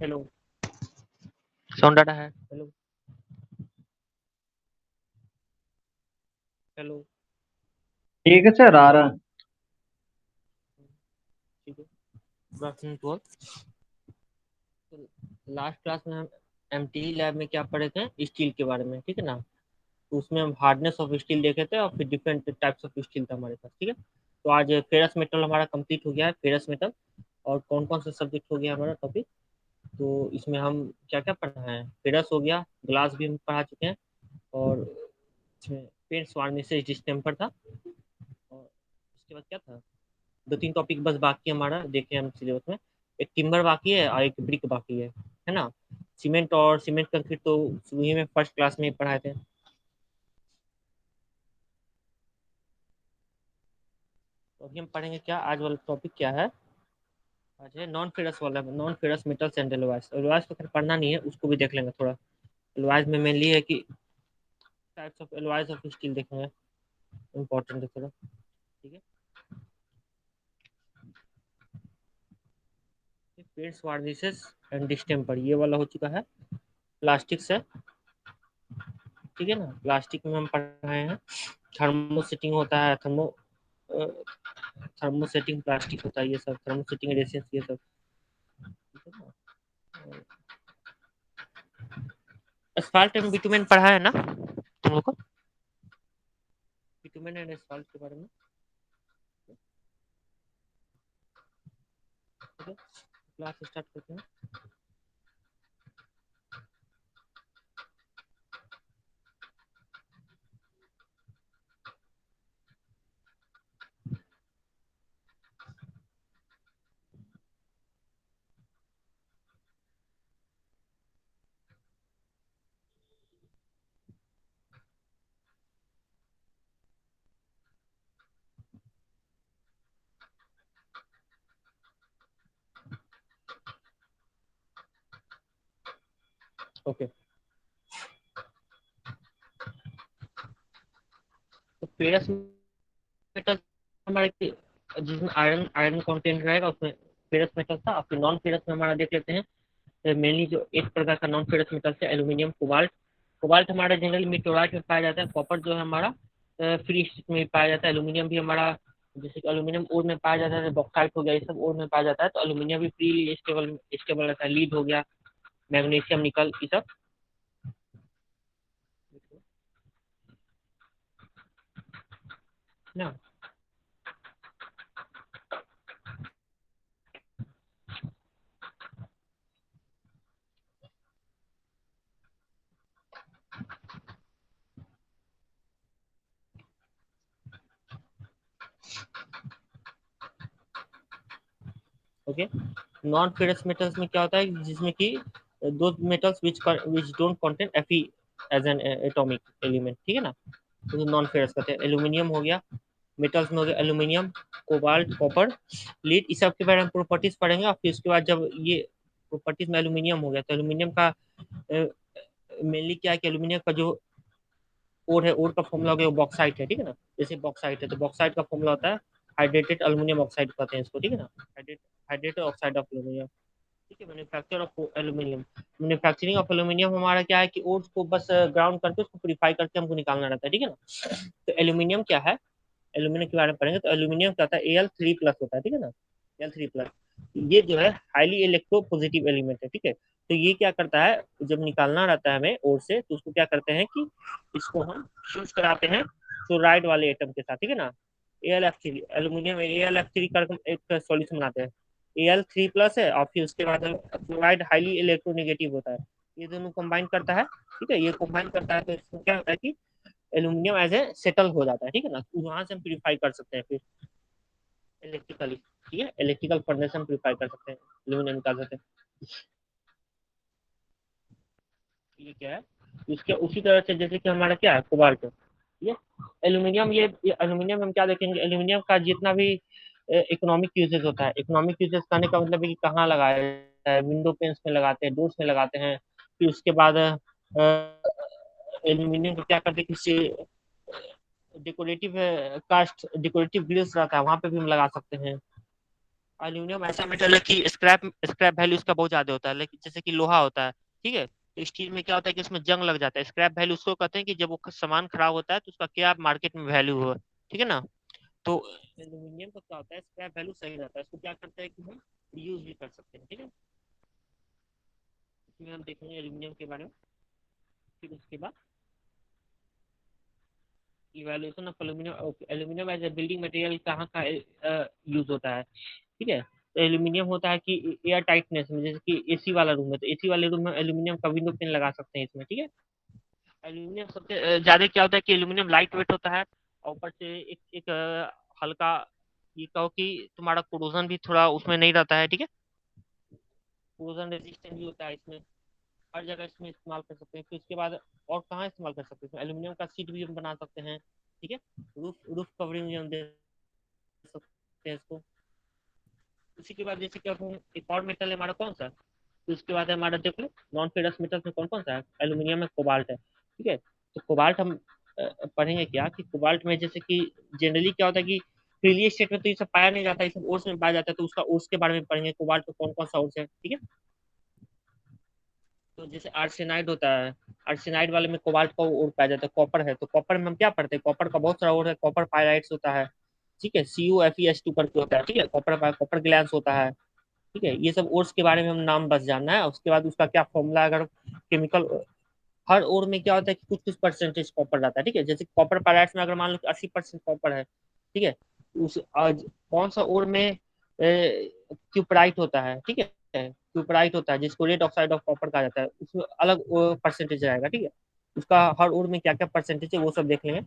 Hello. Sound आ रहा है? Hello hello. ठीक है सर, आ रहा है। ठीक है। Good afternoon to all. तो लास्ट क्लास में हम एमटीई लैब में क्या पढ़े थे, स्टील के बारे में, ठीक है ना। तो उसमें हम हार्डनेस ऑफ स्टील देखे थे और फिर डिफरेंट टाइप्स ऑफ स्टील था हमारे पास, ठीक है। तो आज फेरस मेटल हमारा कंप्लीट हो गया है, फेरस मेटल। और कौन कौन सा सब्जेक्ट हो गया हमारा टॉपिक। तो इसमें हम क्या क्या पढ़ा है, फेरस हो गया, ग्लास भी हम पढ़ा चुके हैं। और इसमें पेंट्स वार्निशेस डिस्टेम्पर था। और उसके बाद क्या था, दो तीन टॉपिक बस बाकी है हमारा, देखे हम सिलेबस में। एक टिम्बर बाकी है और एक ब्रिक बाकी है ना। सीमेंट और सीमेंट कंक्रीट तो शुरू ही में फर्स्ट क्लास में ही पढ़ाए थे। तो अभी हम पढ़ेंगे क्या, आज वाला टॉपिक क्या है। आज है नॉन फेरस वाला, non ferrous metals and alloys. Alloys तो खैर पढ़ना नहीं है, उसको भी देख लेंगे थोड़ा। एलॉयज में मेनली है कि types of alloys of steel देखेंगे, इंपॉर्टेंट है थोड़ा, ठीक है। पेंट्स वार्निशेस एंड डिस्टेम्पर ये वाला हो चुका है। प्लास्टिक से, ठीक है ना। प्लास्टिक में हम पढ़ रहे हैं, थर्मो सेटिंग होता है, थर्मोसेटिंग प्लास्टिक होता है, ये सब थर्मोसेटिंग रेसिस ये सब, ठीक है ना। एस्फाल्ट एंड बिटुमेन पढ़ा है ना तुम लोग को, बिटुमेन एंड एस्फाल्ट के बारे में, ठीक है। क्लास स्टार्ट करते हैं। ओके। तो फेरस मेटल हमारे जिसमें आयरन आयरन कंटेंट रहेगा उसमें फेरस मेटल था। और फिर नॉन फेरस में हमारा देख लेते हैं, मेनली जो एक प्रकार का नॉन फेरस मेटल है एल्यूमिनियम, कोबाल्ट। कोबाल्ट हमारा जनरली मेटोराइट में पाया जाता है। कॉपर जो है हमारा फ्री स्टेट में पाया जाता है। एल्यूमिनियम भी हमारा, जैसे कि एल्यूमिनियम ओर में पाया जाता है, बॉक्साइट हो गया, ये सब ओर में पाया जाता है। तो एल्यूमिनियम भी फ्री स्टेबल स्टेबल रहता है। लीड हो गया, मैग्नीशियम, निकल, ये सब ना। ओके। नॉन फेरस मेटल्स में क्या होता है, जिसमें कि दो metals which don't contain Fe as an atomic element, ठीक है ना। तो नॉन फेरस कहते हैं। एल्यूमिनियम हो गया, मेटल्स में हो गया एल्यूमिनियम, कोबाल्ट, कॉपर, लीड, इस सब के बारे में प्रॉपर्टीज पढ़ेंगे। और फिर उसके बाद जब ये प्रॉपर्टीज में एल्यूमिनियम हो गया, तो एल्यूमिनियम का मेनली क्या है कि एल्यूमिनियम का जो ओर है, ओर का फॉर्मूला हो गया बॉक्साइट है, ठीक है ना। जैसे बॉक्साइट है तो बॉक्साइट का फॉर्मूला होता है हाइड्रेटेड अल्यूमिनियम ऑक्साइड, कहते हैं इसको, ठीक है ना। हाइड्रेटेड ऑक्साइड ऑफ एल्यूमिनियम, ठीक है। Manufacture of aluminium, manufacturing of aluminium हमारा क्या है कि ओर्स को बस ग्राउंड करके उसको प्यूरिफाई करके हमको निकालना रहता है, ठीक है ना। तो एल्यूमिनियम क्या है, एल्यूमिनियम के बारे में पढ़ेंगे। तो एल्यूमिनियम क्या होता है, Al3+ होता है, ठीक है ना। Al3+, ये जो है हाईली इलेक्ट्रोपॉजिटिव एलिमेंट है, ठीक है। तो ये क्या करता है, जब निकालना रहता है हमें और से, तो उसको क्या करते हैं कि इसको हम फ्यूज कराते हैं फ्लोराइड वाले एटम के साथ, ठीक है ना। Al3, एल्यूमिनियम Al3 का एक सॉल्यूशन बनाते हैं। Al3+ है और फिर उसके बाद फ्लोराइड हाईली इलेक्ट्रोनेगेटिव होता है। ये दोनों कंबाइन करता है, ठीक है। ये कंबाइन करता है तो इसमें क्या होता है कि एल्यूमिनियम एज ए सेटल हो जाता है, ठीक है ना। तो वहां से हम प्यूरिफाई कर सकते हैं फिर इलेक्ट्रिकली, ठीक है। इलेक्ट्रिकल फर्नेस हम प्यूरिफाई कर सकते हैं, एल्यूमिनियम निकाल सकते हैं। ये क्या है, इसके उसी तरह से जैसे कि हमारा क्या है, कोबाल्ट, ये एल्यूमिनियम, ये एल्यूमिनियम हम क्या देखेंगे, एल्यूमिनियम का जितना भी इकोनॉमिक यूजेस होता है, इकोनॉमिक यूजेस करने का मतलब है कि कहाँ लगाया जाता है, विंडो पेन्स में लगाते हैं, डोर्स में लगाते हैं। फिर उसके बाद एल्यूमिनियम को क्या करते हैं, किसी डेकोरेटिव कास्ट डेकोरेटिव ग्रिल्स रहता है वहां पे भी हम लगा सकते हैं। एल्यूमिनियम ऐसा मेटल है कि स्क्रैप स्क्रैप वैल्यू उसका बहुत ज्यादा होता है, लेकिन जैसे कि लोहा होता है, ठीक है। तो स्टील में क्या होता है कि उसमें जंग लग जाता है। स्क्रैप वैल्यू उसको कहते हैं कि जब वो सामान खराब होता है तो उसका क्या मार्केट में वैल्यू हो, ठीक है ना। तो एल्यूमिनियम का क्या होता है, स्क्रैप वैल्यू सही रहता है, इसको क्या करते हैं कि हम यूज भी कर सकते हैं, ठीक है। इसमें हम देखेंगे एल्यूमिनियम के बारे में। फिर उसके बाद evaluation of aluminium. Aluminium as a building material कहाँ का यूज होता है, ठीक है। तो एल्यूमिनियम होता है कि एयर टाइटनेस में, जैसे कि एसी वाला रूम है तो एसी वाले रूम में एल्यूमिनियम का विंडो पिन लगा सकते हैं इसमें, ठीक है। एल्यूमिनियम सबसे ज्यादा क्या होता है कि एल्यूमिनियम लाइट वेट होता है, और ऊपर से एक हल्का, ये कहो कि तुम्हारा कोरोजन भी थोड़ा उसमें नहीं रहता है, ठीक है। कोरोजन रेजिस्टेंट भी होता है इसमें। हर जगह इसमें इस्तेमाल कर सकते हैं। फिर उसके बाद और कहाँ इस्तेमाल कर सकते हैं, एल्यूमिनियम का सीट भी हम बना सकते हैं, ठीक है। रूफ रूफ कवरिंग भी हम दे सकते हैं इसको। उसी के बाद जैसे कि अब हम एक और मेटल है हमारा कौन सा, तो उसके बाद है हमारा देख लो नॉन फेरस मेटल में कौन कौन सा है, एल्यूमिनियम है, कोबाल्ट है, ठीक है। तो कोबाल्ट हम पढ़ेंगे क्या कि कोबाल्ट में जैसे कि जनरली क्या होता है कि फ्रीली स्टेट में तो ये सब पाया नहीं जाता, ये सब ओर्स में पाया जाता है, तो उसका ओर्स के बारे में पढ़ेंगे, कोबाल्ट में कौन कौन सा ओर्स है, ठीक है। तो जैसे आर्सेनाइड होता है, आर्सेनाइड वाले में कोबाल्ट का ओर पाया जाता है। कॉपर है तो कॉपर में हम क्या पढ़ते हैं, कॉपर का बहुत सारा ओर है, कॉपर पायराइट्स होता है, ठीक है। CuFeS2 करके होता है, ठीक है। कॉपर कॉपर ग्लैंस होता है, ठीक है। ये सब ओर्स के बारे में हम नाम बस जानना है। उसके बाद उसका क्या फॉर्मूला, अगर केमिकल, हर ओर में क्या होता है कि कुछ कुछ परसेंटेज कॉपर रहता है, ठीक है। जैसे कॉपर पायराइट्स में अगर मान लो कि 80% कॉपर है, ठीक है। उस आज कौन सा ओर में क्यूपराइट होता है, ठीक है। क्यूपराइट होता है जिसको रेड ऑक्साइड ऑफ कॉपर कहा जाता है, उसमें अलग परसेंटेज रहेगा, ठीक है। उसका हर ओर में क्या क्या परसेंटेज है वो सब देख लेंगे।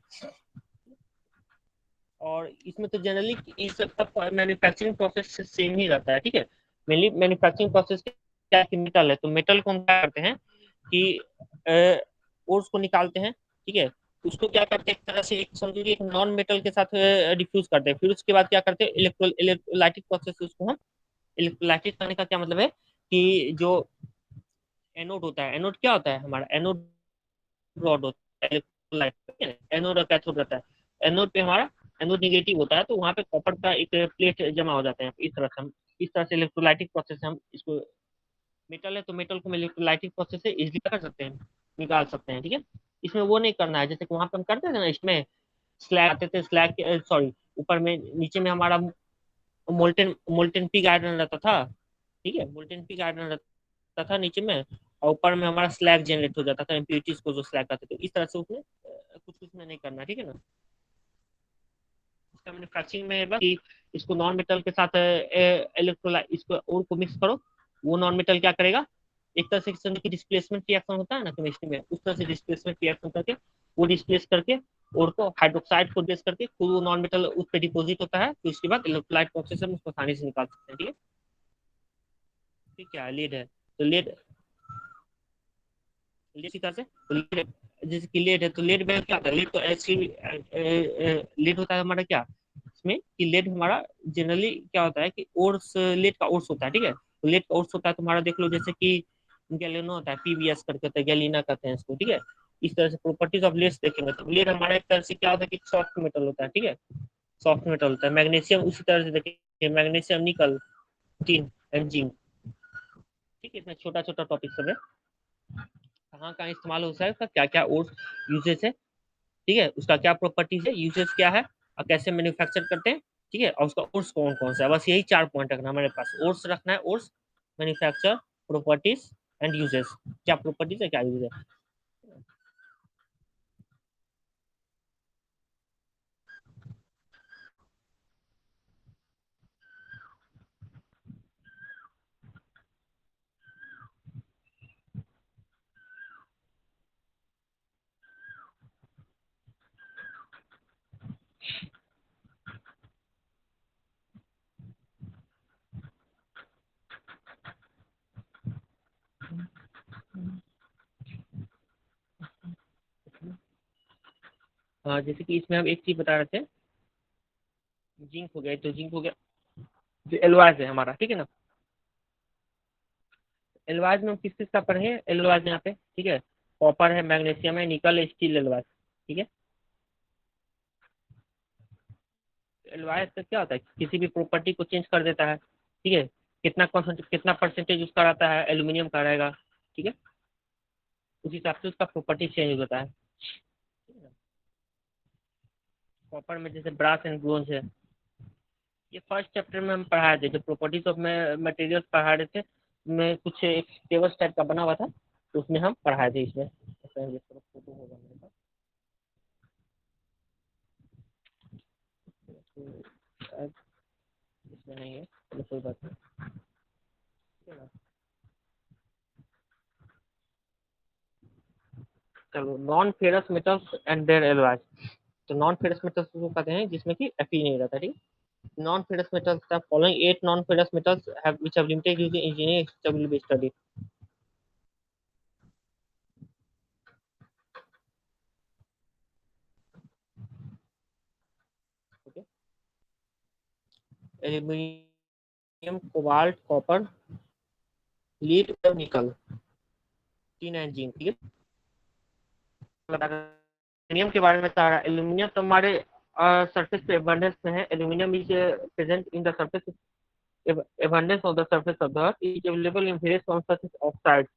और इसमें तो जनरली इस सब मैन्युफैक्चरिंग प्रोसेस सेम ही रहता है, ठीक है। मेनली मैन्युफैक्चरिंग प्रोसेस क्या है कि मेटल है तो मेटल को हम क्या करते हैं कि ओर्स को निकालते हैं, ठीक है। उसको क्या करते हैं, एक तरह से एक समझिए एक नॉन मेटल के साथ डिफ्यूज करते हैं। फिर उसके बाद क्या करते हैं, इलेक्ट्रोलाइटिक प्रोसेस से उसको हम, इलेक्ट्रोलाइटिक करने का क्या मतलब है कि जो एनोड होता है, एनोड क्या होता है हमारा, एनोड रॉड होता है, इलेक्ट्रोलाइट, एनोड और कैथोड रहता है। एनोड पे हमारा एनोड निगेटिव होता है तो वहां पे कॉपर का एक प्लेट जमा हो जाते हैं, इस तरह से हम, इस तरह से इलेक्ट्रोलाइटिक प्रोसेस से हम इसको, मेटल है तो मेटल को हम इलेक्ट्रोलाइटिक प्रोसेस से इजिली कर सकते हैं, निकाल सकते हैं, ठीक है। इसमें वो नहीं करना है जैसे कि वहां पे हम करते थे ना, इसमें स्लैग आते थे, स्लैग सॉरी, ऊपर में नीचे में हमारा मोल्टेन मोल्टेन पिग आयरन रहता था, ठीक है। मोल्टेन पिग आयरन रहता था नीचे में, और ऊपर में हमारा स्लैग जनरेट हो जाता था, इम्प्यूरिटीज को जो स्लैग करते थे, इस तरह से उसमें कुछ कुछ में नहीं करना, ठीक है ना। इसका मैन्युफैक्चरिंग में है बस कि इसको नॉन मेटल के साथ इलेक्ट्रोलाइट, इसको और को मिक्स करो, वो नॉन मेटल क्या करेगा, एक तरह से समझो कि डिस्प्लेसमेंट रिएक्शन होता है ना केमिस्ट्री में, उस तरह से डिस्प्लेसमेंट रिएक्शन करके वो डिस्प्लेस करके और को हाइड्रोक्साइड को डिस्प्लेस करके खुद वो नॉन मेटल उस पर डिपोजिट होता है, तो उसके बाद इलेक्ट्रोलाइट प्रोसेस में उसको आसानी से निकाल सकते हैं, ठीक है। ठीक है, लीड है तो लीड, इसी तरह से तो लीड, जैसे कि लेड है तो लेड में क्या होता है, लेड तो ऐसी लेड होता है हमारा क्या इसमें कि लेड हमारा जनरली क्या होता है कि ओर्स, लेड का ओर्स होता है, ठीक है। तो लेड का ओर्स होता है तुम्हारा देख लो जैसे कि गैलेनो होता है, PBS करके होता है, गैलीना कहते हैं इसको, ठीक है। इस तरह से प्रॉपर्टीज ऑफ लेड देखेंगे तो लेड हमारा एक तरह से क्या होता है कि सॉफ्ट मेटल होता है, ठीक है। सॉफ्ट मेटल होता है। मैग्नीशियम उसी तरह से देखिए, मैग्नीशियम, निकल, टिन एंड जिंक, ठीक है। इसमें छोटा छोटा टॉपिक सब है, कहाँ कहाँ इस्तेमाल हो सकता है, क्या क्या और यूजेस है, ठीक है। उसका क्या प्रॉपर्टीज है, यूजेस क्या है, और कैसे मैन्युफैक्चर करते हैं, ठीक है। और उसका ओर्स कौन कौन सा है, बस यही 4 पॉइंट रखना हमारे पास, ओर्स रखना है, ores, manufacture, properties and uses, क्या प्रॉपर्टीज है क्या यूज है। हाँ, जैसे कि इसमें हम एक चीज बता रहे थे, जिंक हो गया, तो जिंक हो गया जो एलवाइज है हमारा, ठीक है ना। एलवाइज में हम किस किस का पढ़े, एलवाइज यहाँ पे, ठीक है। कॉपर है, मैग्नीशियम है, निकल, स्टील, एलवाइज, ठीक है। एलवाइज का क्या होता है, किसी भी प्रॉपर्टी को चेंज कर देता है, ठीक है, कितना परसेंटेज उसका रहता है, एल्यूमिनियम का रहेगा। ठीक है, उस हिसाब से उसका प्रॉपर्टी चेंज होता है। कॉपर में जैसे ब्रास एंड ब्रोंज है, ये फर्स्ट चैप्टर में हम पढ़ाए थे, जो प्रॉपर्टीज ऑफ मटेरियल्स पढ़ा रहे थे, में कुछ एक टेबल्स टाइप का बना हुआ था, तो उसमें हम पढ़ाए थे इसमें। फोटो होगा मेरे पास, तो शायद इसमें नहीं है, चलो कोई बात नहीं। ठीक है ना? चलो, non ferrous metals and their alloys. तो नॉन फेरस मेटल्स को कहते हैं जिसमें कि Fe नहीं रहता। ठीक, non-ferrous metals, the following 8 non-ferrous metals have which have limited use in engineering will be studied. Okay, aluminium, cobalt, copper, lead और निकल, टीन एंड जिंक। ठीक है, एल्यूमिनियम के बारे में बता रहा। एल्यूमिनियम तो हमारे सरफेस पे एबंडेंस में है। Aluminium is present in the surface, abundance of the surface of the earth is available in various forms such as oxides,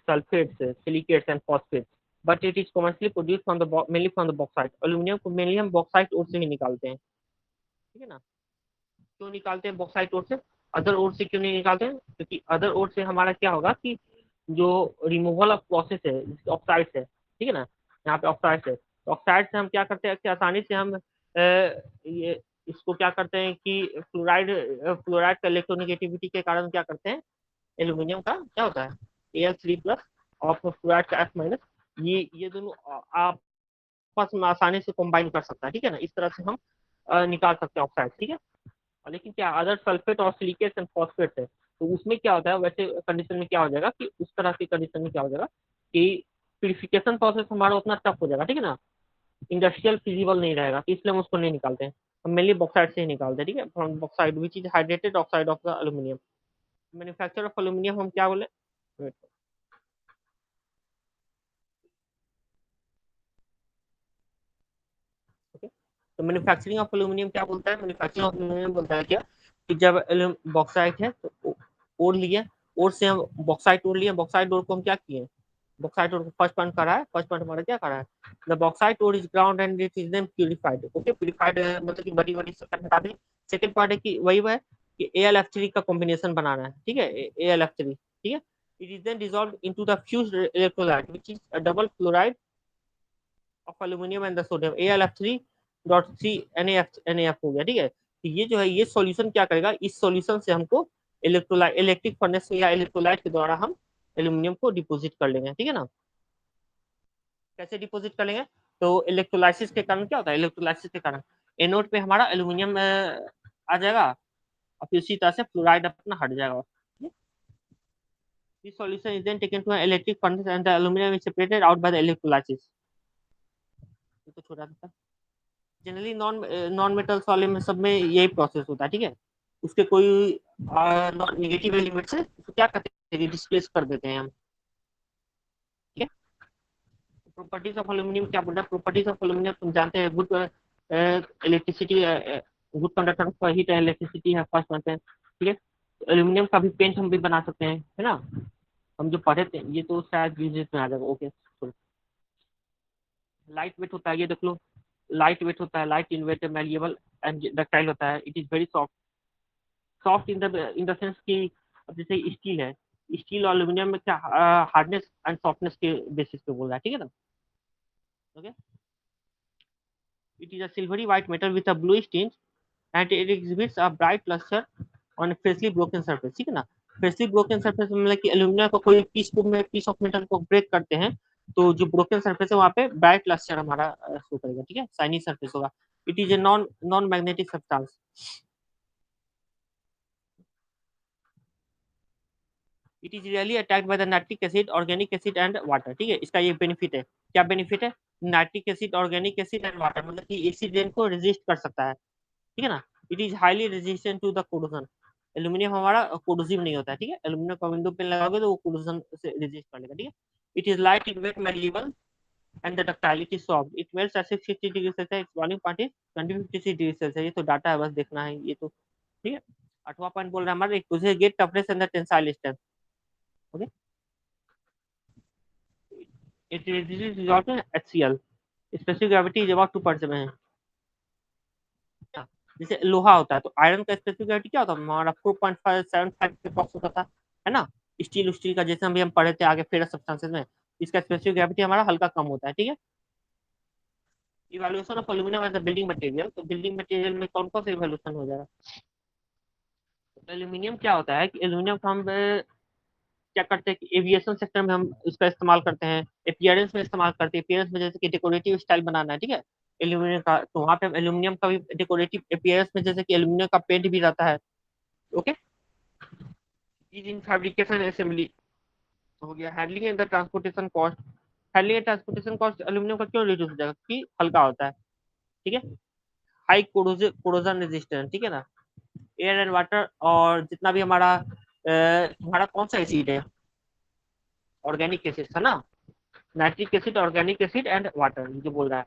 sulfates, silicates, and phosphates. But it is commercially produced from the mainly from the bauxite. Aluminium को mainly हम bauxite ore से ही निकालते हैं। ठीक है ना? क्यों निकालते हैं बॉक्साइट ओर से? अदर ओर से क्यों नहीं निकालते हैं? क्योंकि अदर ओर से हमारा क्या होगा कि जो रिमूवल ऑफ प्रोसेस है, ऑक्साइड है, ठीक है ना, यहाँ पे ऑक्साइड है, तो ऑक्साइड से हम क्या करते हैं कि आसानी से हम ये इसको क्या करते हैं कि फ्लोराइड फ्लोराइड का इलेक्ट्रोनिगेटिविटी के कारण क्या करते हैं, एल्यूमिनियम का क्या होता है, Al3+ और फ्लोराइड का F-, ये दोनों आपस में आसानी से कंबाइन कर सकता है। ठीक है ना, इस तरह से हम निकाल सकते हैं ऑक्साइड। ठीक है, लेकिन क्या अदर सल्फेट और सिलिकेट एंड फॉस्फेट है, तो उसमें क्या होता है, वैसे कंडीशन में क्या हो जाएगा कि उस तरह की कंडीशन में क्या हो जाएगा कि प्यूरिफिकेशन प्रोसेस हमारा उतना टफ हो जाएगा। ठीक है ना, इंडस्ट्रियल फिजिबल नहीं रहेगा, तो इसलिए हम उसको नहीं निकालते हैं। हम मेनली बॉक्साइड से ही निकालते हैं। ठीक है, from bauxite which is hydrated oxide of the aluminium. Manufacture of aluminium हम क्या बोले? ओके, तो मैन्युफैक्चरिंग ऑफ एल्यूमिनियम क्या बोलता है? मैन्युफैक्चरिंग ऑफ एल्यूमिनियम बोलता है क्या कि जब बॉक्साइट है तो ओर लिया, ओर से हम बॉक्साइट ओर लिया, बॉक्साइट ओर को हम क्या किए, बॉक्साइट ओर को फर्स्ट पॉइंट करा है, फर्स्ट पॉइंट हमारा क्या करा है, the bauxite ore is ground and it is then purified. Okay, purified मतलब कि बड़ी बड़ी हटा दें। सेकंड पार्ट है कि वही है कि AlF3 का कॉम्बिनेशन बनाना है। ठीक है, AlF3। ठीक है, it is then dissolve into the fused electrolyte which is a double fluoride of aluminium and the sodium, AlF3.3 NaF हो गया। ठीक है, तो ये जो है ये सॉल्यूशन क्या करेगा, इस सॉल्यूशन से हमको इलेक्ट्रोलाइट इलेक्ट्रिक फर्नेस या इलेक्ट्रोलाइट के द्वारा हम एल्यूमिनियम को डिपोजिट कर लेंगे। ठीक है ना, कैसे डिपोजिट कर लेंगे? तो इलेक्ट्रोलाइसिस के कारण क्या होता है, इलेक्ट्रोलाइसिस के कारण एनोड पे हमारा एल्यूमिनियम आ जाएगा और फिर उसी तरह से फ्लोराइड अपना हट जाएगा। This solution is then taken to an electric furnace and the aluminum is separated out by the electrolysis। ये तो छोटा सा, जनरली नॉन मेटल्स वाले में सब में यही प्रोसेस होता है। ठीक है, उसके कोई नेगेटिव एलिमेंट से उसको क्या करते हैं, डिस्प्लेस कर देते हैं हम। ठीक है, प्रॉपर्टीज ऑफ एल्यूमिनियम क्या बोल रहा है? प्रॉपर्टीज ऑफ एल्यूमिनियम तुम जानते हैं, good electricity, good conductor of heat and electricity है, फर्स्ट मानते हैं। ठीक है, एल्यूमिनियम का भी पेंट हम भी बना सकते हैं, है ना, हम जो पढ़े थे ये तो शायद यूजेस में आ जाएगा। ओके, लाइट वेट होता है, ये देख लो, लाइट वेट होता है, light in weight, malleable and ductile होता है। It is very soft, soft in the sense कि अब जैसे स्टील है, स्टील और एल्यूमिनियम में क्या हार्डनेस एंड सॉफ्टनेस के बेसिस पे बोल रहा है। ठीक है ना, okay, it is a silvery white metal with a bluish tint and it exhibits a bright lustre on freshly broken surface. ठीक है ना, फ्रेशली ब्रोकन सरफेस मतलब कि एल्यूमिनियम का कोई पीस ऑफ मेटल को ब्रेक करते हैं तो जो ब्रोकन सरफेस है वहाँ पे ब्राइट लस्टर हमारा शो करेगा। ठीक है, शाइनी सरफेस होगा। It is a non non magnetic substance. It is really attacked by the nitric acid, organic acid and water. ठीक है, इसका ये बेनिफिट है, क्या बेनिफिट है, nitric acid, organic acid and water, मतलब कि एसिड रेन को रेजिस्ट कर सकता है। ठीक है ना, it is highly resistant to the corrosion. Aluminium हमारा कोरोसिव नहीं होता है। ठीक है, एल्यूमिनियम का विंडो पेन लगाओगे तो वो कोरोजन से रेजिस्ट कर लेगा। ठीक है, it is light in weight, malleable and the ductile, it is soft, it melts at 660 degree Celsius, its boiling point is 2056 degree Celsius. ये तो डाटा है, बस देखना है ये तो। ठीक है, 8वां पॉइंट बोल रहा है हमारा exquisite get toughness and the tensile strength. Okay, it reduces result in HCl, specific gravity is about 2.7 है। जैसे लोहा होता है तो आयरन का स्पेसिफिक ग्रेविटी क्या होता है हमारा 4.575 के पास होता था, है ना। स्टील स्टील का जैसे हम पढ़े थे आगे फेरस सब्सटेंसेस में, इसका स्पेसिफिक ग्रेविटी हमारा हल्का कम होता है, ठीक है। Evaluation of aluminium as a building material, तो बिल्डिंग मटेरियल में कौन कौन सा इवैल्यूएशन हो जाएगा। एल्यूमिनियम क्या होता है कि एल्यूमिनियम को हम क्या करते हैं कि एविएशन सेक्टर में हम इसका इस्तेमाल करते हैं, अपीयरेंस में इस्तेमाल करते हैं, अपीयरेंस में जैसे कि डेकोरेटिव स्टाइल बनाना है, ठीक है। एल्यूमिनियम का तो वहाँ पे हम एल्यूमिनियम का भी डेकोरेटिव अपीयरेंस में जैसे कि एल्यूमिनियम का पेंट भी रहता है। Okay, is in fabrication assembly हो गया। Handling and the transportation cost, handling and transportation cost aluminium का क्यों रिड्यूस हो जाएगा कि हल्का होता है, ठीक है। हाई कोरोजन रेजिस्टेंस, ठीक है ना। एयर एंड वाटर और जितना भी हमारा हमारा कौन सा एसिड है, ऑर्गेनिक एसिड था ना, nitric acid, organic acid and water जो बोल रहा है,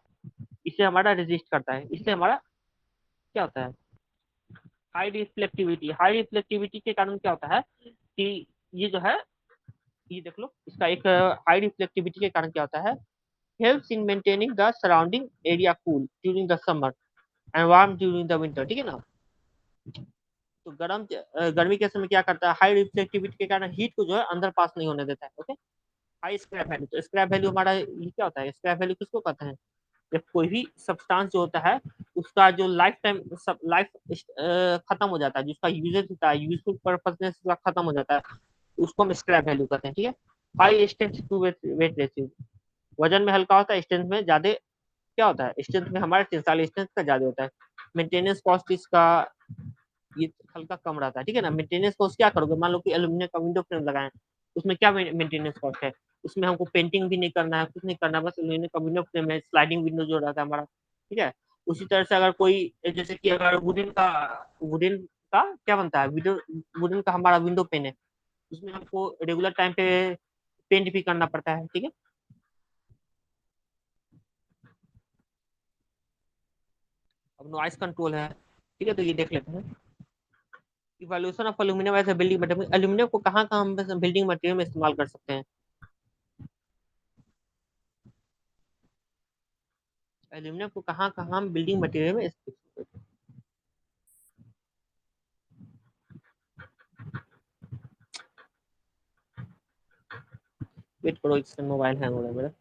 इससे हमारा रेजिस्ट करता है, इससे हमारा क्या होता है हाई रिफ्लेक्टिविटी। हाई रिफ्लेक्टिविटी के कारण क्या होता है कि ये जो है, ये देख लो इसका एक हाई रिफ्लेक्टिविटी के कारण क्या होता है, helps in maintaining the surrounding area cool during the summer and warm during the winter, ठीक है ना। तो गर्मी के समय क्या करता है, हाई रिफ्लेक्टिविटी के कारण हीट को जो है अंदर पास नहीं होने देता है। ओके, हाई स्क्रैप वैल्यू, तो स्क्रैप वैल्यू हमारा ये क्या होता है, स्क्रैप वैल्यू किसको कहते हैं, जब कोई भी सब्सटेंस जो होता है उसका जो लाइफ टाइम लाइफ खत्म हो जाता है, जिसका यूजेज होता है, यूजफुल पर्पजनेस खत्म हो जाता है, उसको हम स्क्रैप वैल्यू कहते हैं, ठीक है। High strength to weight ratio, वजन में हल्का होता है, स्ट्रेंथ में ज्यादा क्या होता है, स्ट्रेंथ में हमारे टेंसाइल स्ट्रेंथ का ज्यादा होता है। मेंटेनेंस कॉस्ट इसका ये हल्का कम रहता है, ठीक है ना। मेंटेनेंस कॉस्ट क्या करोगे, मान लो कि एल्यूमिनियम का विंडो फ्रेम लगाए, उसमें क्या मेंटेनेंस कॉस्ट है, उसमें हमको पेंटिंग भी नहीं करना है, कुछ नहीं करना है, बस एल्यूमिनियम का विंडो फ्रेम है, स्लाइडिंग विंडो जो रहता है हमारा, ठीक है। उसी तरह से अगर कोई जैसे कि अगर वुडन का क्या बनता है, विंडो वुडन का हमारा विंडो पेन है, उसमें हमको रेगुलर टाइम पे पेंट भी करना पड़ता है, ठीक है। अब नॉइस कंट्रोल है, ठीक है, तो ये देख लेते हैं। Evolution of aluminium as a building material, aluminium को कहाँ कहाँ हम बिल्डिंग मटेरियल में इस्तेमाल कर सकते हैं। एल्यूमिनियम को कहाँ कहाँ हम बिल्डिंग मटेरियल में वेट करो, इससे मोबाइल हैंग हो रहा है मेरा।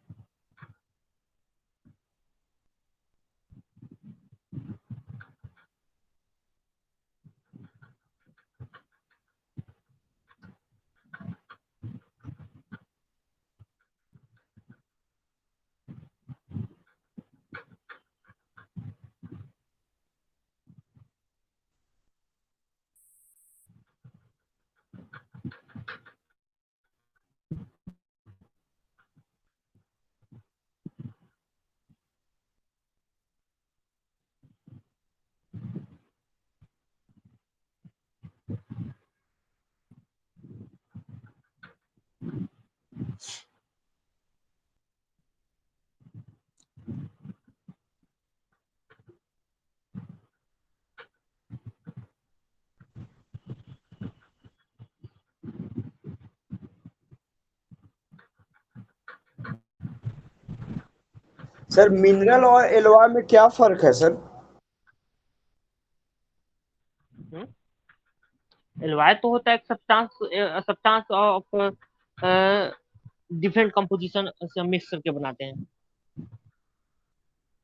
सर मिनरल और एलॉय में क्या फर्क है सर? एलवाय तो होता है एक सब्सटेंस ऑफ डिफरेंट कंपोजिशन से मिक्स करके बनाते हैं,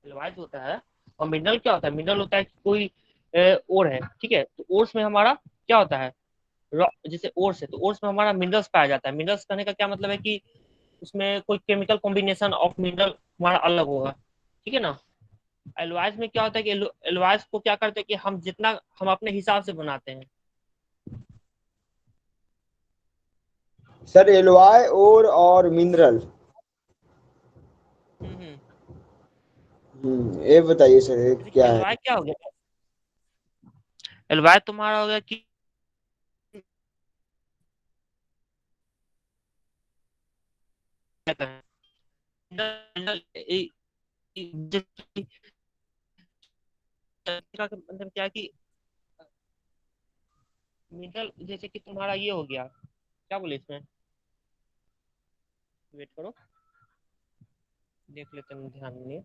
एलवाइज होता है। और मिनरल क्या होता है, मिनरल होता है कि कोई ओर है, ठीक है, तो ओर्स में हमारा क्या होता है, जैसे ओर्स है तो ओर्स में हमारा मिनरल्स पाया जाता है। मिनरल्स कहने का क्या मतलब है कि उसमें कोई केमिकल कॉम्बिनेशन ऑफ मिनरल हमारा अलग होगा, ठीक है ना। एलवाइज में क्या होता है कि एलवाइज को क्या करते हैं कि हम जितना हम अपने हिसाब से बनाते हैं। सर एलॉय और मिनरल। हम्म। ये बताइए सर ये जैसे कि क्या है? एलवाय क्या हो गया, एलवाय तुम्हारा हो गया कि क्या कहें, का मतलब क्या है कि मिनरल जैसे कि तुम्हारा ये हो गया, क्या बोले इसमें, वेट करो देख लेते हैं ध्यान में।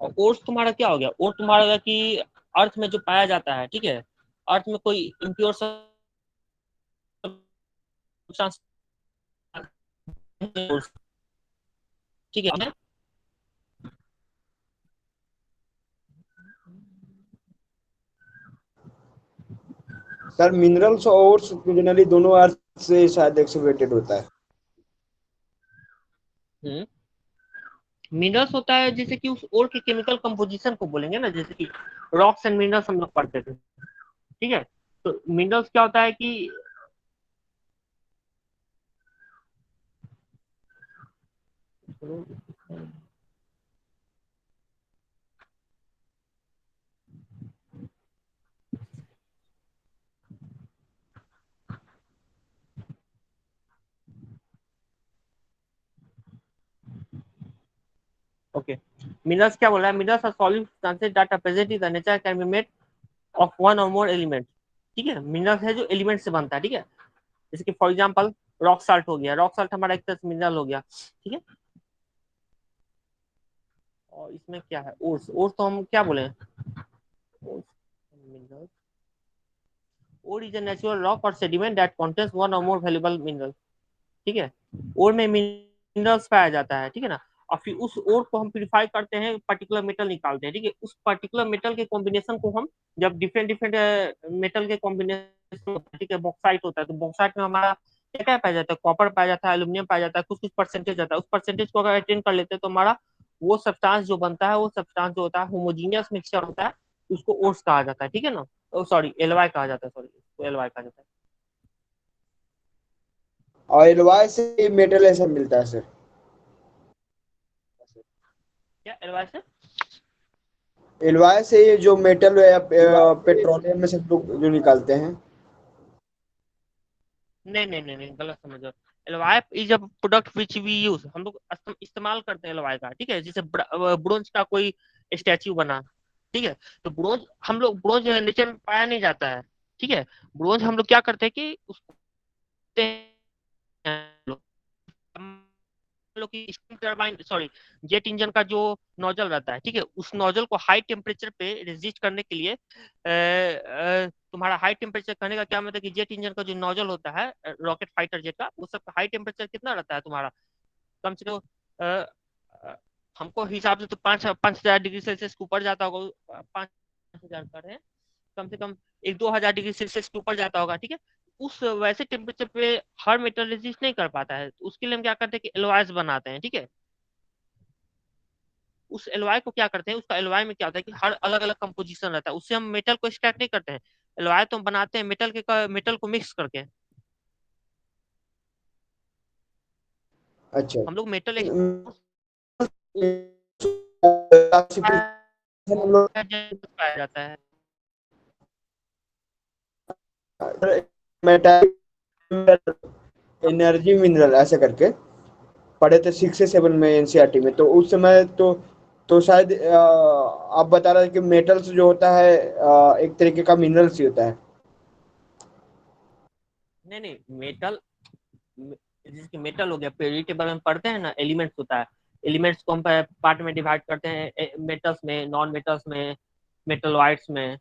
और ओर्स तुम्हारा क्या हो गया, और तुम्हारा हो गया कि अर्थ में जो पाया जाता है, ठीक है, अर्थ में कोई इम्प्योर सब्सटेंस, ठीक है। सर मिनरल्स और जनरली दोनों अर्थ से शायद एक्सोलेटेड होता है। हम्म मिनरल्स होता है जैसे कि उस ओर के केमिकल कंपोजिशन को बोलेंगे ना, जैसे कि रॉक्स एंड मिनरल्स हम लोग पढ़ते थे, ठीक है। तो मिनरल्स क्या होता है कि ओके, मिनरल्स क्या बोला है, minerals are solid substances that are present in the nature can be made of one or more element, ठीक है। मिनरल्स है जो एलिमेंट से बनता है, ठीक है। जैसे कि फॉर एग्जांपल रॉक साल्ट हो गया, रॉक साल्ट हमारा एक तरह से मिनरल हो गया, ठीक है। और इसमें क्या है, ओर्स, ओर्स तो हम क्या बोले, mineral ore is a natural rock or sediment that contains one or more valuable mineral, ठीक है। ओर में मिनरल्स पाया जाता है, ठीक है ना। और फिर उस ओर को हम प्यूरिफाई करते हैं, पर्टिकुलर मेटल निकालते हैं, ठीक है। उस पर्टिकुलर मेटल के कॉम्बिनेशन को हम, जब डिफरेंट डिफरेंट मेटल के कॉम्बिनेशन होता है, ठीक है, बॉक्साइट होता है, तो बॉक्साइट में हमारा क्या क्या पाया जाता है, कॉपर पाया जाता है, एल्यूमिनियम पाया जाता है, कुछ कुछ परसेंटेज आता है। उस परसेंटेज को अगर अटेंड कर लेते हैं तो हमारा वो सब्सटेंस जो बनता है, वो सब्सटेंस जो होता है होमोजीनियस मिक्सचर होता है, उसको ओर्स कहा जाता है, ठीक है ना। सॉरी एलवाई कहा जाता है, सॉरी उसको एलवाई कहा जाता है। और एलवाई से मेटल ऐसा मिलता है सर। क्या एलवाई से, एलवाई से ये जो मेटल या पेट्रोलियम में से लोग जो निकालते हैं। नहीं नहीं नहीं नहीं, गलत समझ रहे हो। LY is a product which we use, हम लोग इस्तेमाल करते हैं एलवाई का, ठीक है। जैसे ब्रोंज का कोई स्टैच्यू बना, ठीक है, तो ब्रोंज हम लोग, ब्रोंज नेचर में पाया नहीं जाता है, ठीक है। ब्रोंज हम लोग क्या करते हैं कि उसको लोग की steam turbine, sorry jet engine का जो नोजल रहता है, ठीक है, उस नोजल को हाई टेम्परेचर पे रेजिस्ट करने के लिए तुम्हारा हाई टेम्परेचर करने का क्या मतलब कि जेट इंजन का जो नोजल होता है रॉकेट फाइटर जेट का, वो सब हाई टेम्परेचर कितना रहता है तुम्हारा, कम से कम अ, अ, हमको हिसाब से तो 5,000 डिग्री सेल्सियस के ऊपर जाता होगा, 5,000 कर हैं, कम से कम 1-2 हजार डिग्री सेल्सियस के ऊपर जाता होगा, ठीक है। उस वैसे टेम्परेचर पे हर मेटल रेजिस्ट नहीं कर पाता है, तो उसके लिए हम क्या करते हैं कि एलॉयज बनाते हैं, ठीक है। उस एलॉय को क्या करते हैं, उसका एलॉय में क्या होता है कि हर अलग अलग कंपोजिशन रहता है, उससे हम मेटल को एक्सट्रैक्ट नहीं करते हैं। एलॉय तो हम बनाते हैं मेटल को मिक्स करके, अच्छा। हम लोग मेटल एक हम लोग पाया जाता है। मेटल एनर्जी मिनरल ऐसे करके पढ़े थे 6 से 7 में एनसीईआरटी में। तो उस समय तो शायद आप बता रहे थे कि मेटल्स जो होता है एक तरीके का मिनरल्स ही होता है। नहीं नहीं, मेटल जिसकी मेटल हो गया, पीरियडिक टेबल में पढ़ते हैं ना, एलिमेंट्स होता है, एलिमेंट्स को हम पार्ट में डिवाइड करते हैं, मेटल्स में, नॉन मेटल्स में, मेटलॉइड्स में,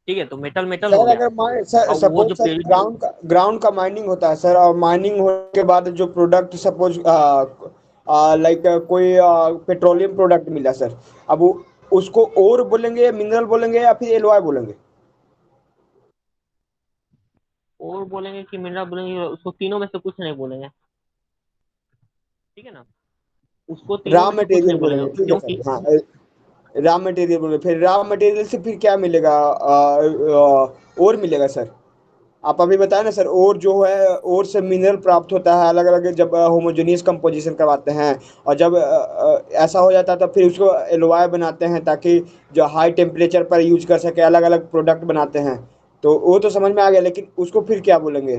ठीक है। तो मेटल मेटल हो सर गया, अगर मान सर और वो सपोज जो सर पीरियडिक, ग्राउंड का माइनिंग होता है सर, और माइनिंग होने के बाद जो प्रोडक्ट सपोज लाइक कोई पेट्रोलियम प्रोडक्ट मिला सर, अब वो उसको ओर बोलेंगे, मिनरल बोलेंगे, या फिर एलॉय बोलेंगे? और बोलेंगे कि मिनरल बोलेंगे, उसको तीनों में से कुछ नहीं बोलेंगे, ठीक है ना, उसको तीनों रॉ में से कुछ नहीं मटेरियल बोलेंगे बोलेंगे, ठीक है क्योंकि सर। हाँ, रॉ मटेरियल बोलेंगे। फिर रॉ मटेरियल से फिर क्या मिलेगा, और मिलेगा सर? आप अभी बताए ना सर, और जो है और से मिनरल प्राप्त होता है अलग अलग, जब होमोजेनियस कंपोजिशन करवाते हैं। और जब ऐसा हो जाता है तब फिर उसको एलॉय बनाते हैं, ताकि जो हाई टेम्परेचर पर यूज कर सके, अलग अलग प्रोडक्ट बनाते हैं। तो वो तो समझ में आ गया, लेकिन उसको फिर क्या बोलेंगे?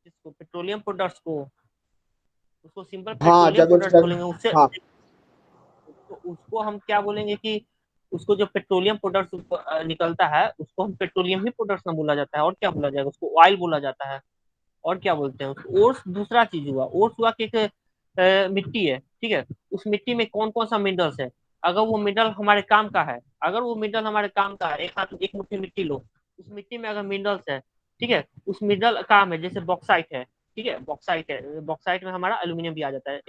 इसको पेट्रोलियम प्रोडक्ट्स को, उसको सिंपल हाँ पेट्रोलियम जब प्रोडक्ट्स एक्सट्रैक्ट, बोलेंगे। उससे हाँ उसको हम क्या बोलेंगे कि उसको जो पेट्रोलियम प्रोडक्ट्स निकलता है उसको हम पेट्रोलियम ही प्रोडक्ट्स ना बोला जाता है, और क्या बोला जाएगा, उसको ऑयल बोला जाता है। और क्या बोलते हैं उसको, ओर्स दूसरा चीज हुआ। ओर्स हुआ कि एक मिट्टी है, ठीक है। उस मिट्टी में कौन कौन सा मिनरल्स है, अगर वो मिनरल हमारे काम का है, अगर वो मिनरल हमारे काम का है, एक हाथ एक मुट्ठी मिट्टी लो, उस मिट्टी में अगर मिनरल्स है, ठीक है, उस मिनरल काम है, जैसे बॉक्साइट है, ठीक है, बॉक्साइट है, बॉक्साइट में हमारा एल्यूमिनियम भी आ जाता है,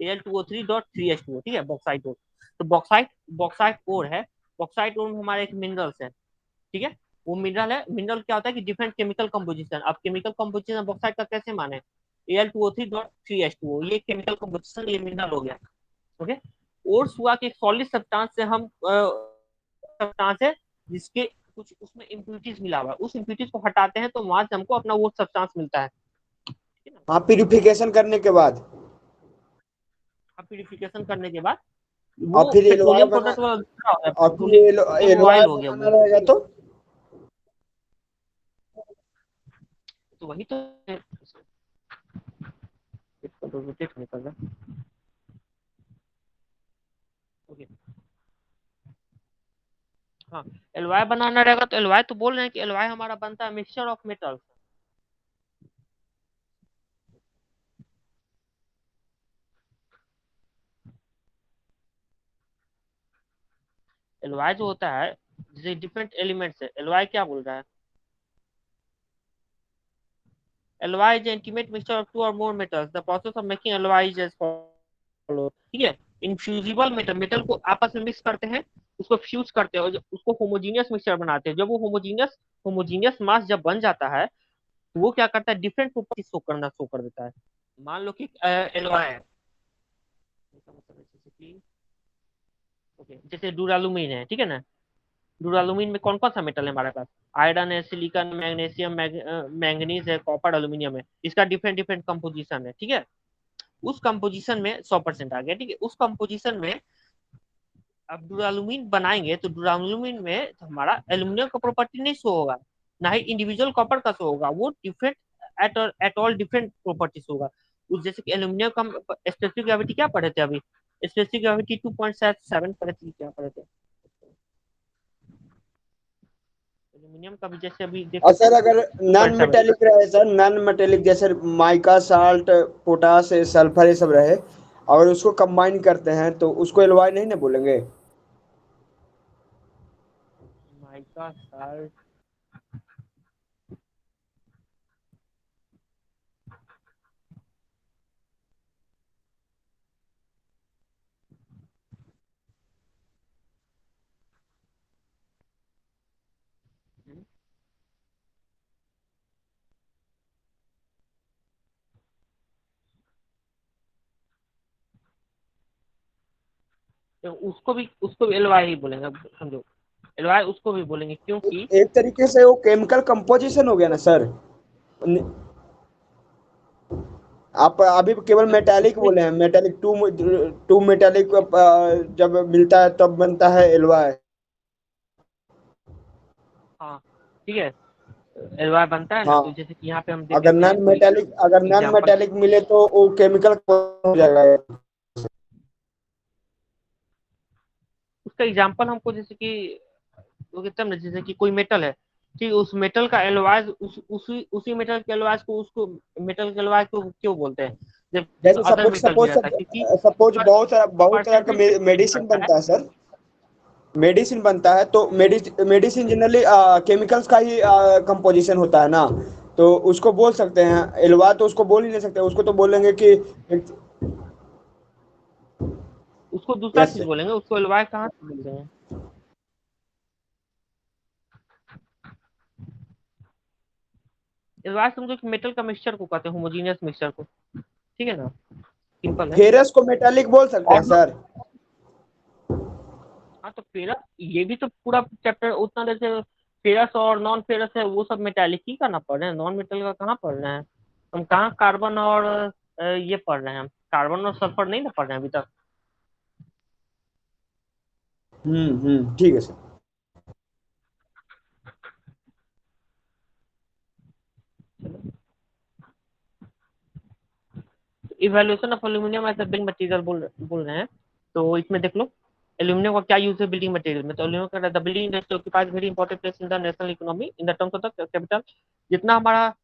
Al2O3.3H2O, ठीक है, बॉक्साइट ओर। तो बॉक्साइट बॉक्साइट ओर है, बॉक्साइट ओर में हमारे एक मिनरल्स है, ठीक है। वो मिनरल है, मिनरल क्या होता है कि डिफरेंट केमिकल कंपोजिशन। अब केमिकल कंपोजिशन बॉक्साइट का कैसे माने, Al2O3.3H2O, ये केमिकल कंपोजिशन, ये मिनरल हो गया, ओके। ओर्स हुआ कि एक सॉलिड सब्सटेंस से हम सब्सटेंस है जिसके कुछ उसमें इम्प्यूरिटीज मिला हुआ है, उस इम्प्यूरिटीज को हटाते हैं तो वहां से हमको अपना वो सब्सटेंस मिलता है, ठीक है ना। हाँ प्यूरिफिकेशन करने के बाद, प्यूरिफिकेशन करने के बाद और वो फिर एलवाय पेट्रोलियम बना, प्रोडक्ट वाला दूसरा होता है, और फिर पेट्रोलियम एलवाय ऑयल हो गया बनाना वो, रहेगा तो। तो वही तो रोटेट निकल रहा है, ओके। हाँ, एलवाय बनाना रहेगा तो एलवाय तो बोल रहे हैं कि एलवाय हमारा बनता है मिक्सचर ऑफ मेटल्स। एलवाय जो होता है जैसे डिफरेंट एलिमेंट्स है, एलवाय क्या बोल रहा है, alloy is an intimate mixture of two or more metals. The process of making alloy is as follows, ठीक है। इनफ्यूजिबल मेटल, मेटल को आपस में मिक्स करते हैं, उसको फ्यूज करते हैं और उसको होमोजीनियस मिक्सचर बनाते हैं। जब वो होमोजीनियस होमोजीनियस मास जब बन जाता है तो वो क्या करता है, डिफरेंट प्रॉपर्टी शो कर देता है। मान लो कि एलॉय है, जैसे डूरालुमीन है, ठीक है ना। डूरालुमीन में कौन कौन सा मेटल है हमारे पास, आयरन है, सिलिकॉन, मैग्नीशियम, मैंगनीज है, कॉपर, एल्यूमिनियम है। इसका डिफरेंट डिफरेंट कंपोजिशन है, ठीक है। उस कंपोजिशन में 100% आ गया, ठीक है। उस कंपोजिशन में अब डुरालुमीन बनाएंगे तो डुरालुमीन में तो हमारा एल्यूमिनियम का प्रॉपर्टी नहीं शो होगा, ना ही इंडिविजुअल कॉपर का शो होगा, वो different at all different properties होगा। उस जैसे कि एल्यूमिनियम का स्पेसिफिक ग्रेविटी क्या पढ़े थे अभी, स्पेसिफिक ग्रेविटी 2.7 पढ़े थे, क्या पढ़े थे। एल्यूमिनियम का भी जैसे अभी देख और सकते सर हैं अगर नॉन 2.7। मेटेलिक रहे, सर नॉन मेटेलिक जैसे माइका साल्ट, पोटास, सल्फर, ये सब रहे, और उसको कंबाइन करते हैं तो उसको एलवाय नहीं ना बोलेंगे। माइका साल्ट, तो उसको भी एलवाई ही बोलेंगे, अब समझो। एलवाई उसको भी बोलेंगे क्योंकि एक तरीके से वो केमिकल कंपोजिशन हो गया ना सर। आप अभी केवल मेटालिक उसमें, बोले हैं, मेटालिक टू, टू मेटालिक जब मिलता है तब बनता है एलवाय। हाँ, ठीक है, एलवाय बनता है ना, हाँ, तो जैसे कि यहाँ पे हम देख लेते हैं कोई अगर नॉन एग्जाम्पल। मेटालिक मिले तो वो केमिकल हो जाएगा। उसका एग्जाम्पल हमको जैसे कि वो कहते हैं ना, जैसे कि कोई मेटल है, ठीक, उस मेटल का एलॉयज उसी मेटल के एलॉयज को उसको मेटल के एलॉय को क्यों बोलते हैं, जब जैसे अदर सपोज मेटल भी सपोज रहता है, क्योंकि सपोज पर बहुत तरह का परसेंटेज पे डिपेंड मेडिसिन करता है। बनता है सर। मेडिसिन बनता है तो मेडिसिन जनरली केमिकल्स का ही कंपोजिशन होता है ना, तो उसको बोल सकते हैं एलवा, तो उसको बोल ही नहीं सकते, उसको तो बोलेंगे कि उसको दूसरा यस चीज सर। बोलेंगे, उसको एलॉय कहाँ से बोलते हैं। एलॉय समझो कि मेटल का मिक्सचर को कहते हैं, होमोजीनियस मिक्सचर को, ठीक है ना, सिंपल है। फेरस को मेटालिक बोल सकते हैं और सर। हाँ, तो फेरस ये भी तो पूरा चैप्टर उतना, जैसे फेरस और नॉन फेरस है वो सब मेटालिक ही का ना पढ़ रहे हैं, नॉन मेटल का कहाँ पढ़ रहे हैं हम, कहाँ कार्बन और ये पढ़ रहे हैं हम, कार्बन और सल्फर नहीं ना पढ़ रहे हैं अभी तक। ठीक है sir. Evaluation of aluminium as a building material बोल रहे हैं। तो इसमें देख लो एल्यूमिनियम का क्या यूज है बिल्डिंग मटेरियल में। तो एल्यूमिनियम का the building industry occupies very important place in the national economy in the terms of the capital. जितना हमारा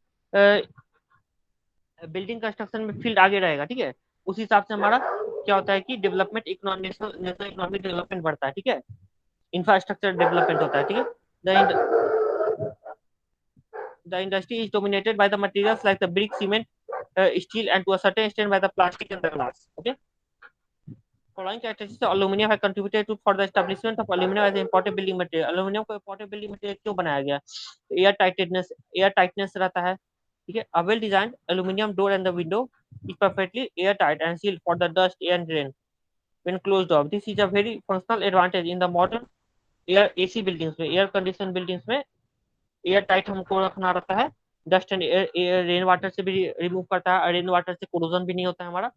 बिल्डिंग कंस्ट्रक्शन में फील्ड आगे रहेगा, ठीक है, उस हिसाब से हमारा क्या होता है कि development economy, national economic development बढ़ता है, ठीक है, इंफ्रास्ट्रक्चर डेवलपमेंट होता है, ठीक है। The industry is dominated by the materials like the brick, cement, steel, and to a certain extent by the plastic and the glass. Okay. Following characteristics of aluminium have contributed to for the establishment of aluminum as an important building material. Aluminium को important building material क्यों बनाया गया? Air tightness रहता है, ठीक है। A well designed aluminum door and the window is perfectly airtight and sealed for the dust and rain when closed off. This is a very functional advantage in the modern air AC buildings में, air condition buildings में air tight हमको रखना रहता है। Dust and air rain water से भी remove करता है, रेन वाटर से कोरोजन भी नहीं होता है हमारा।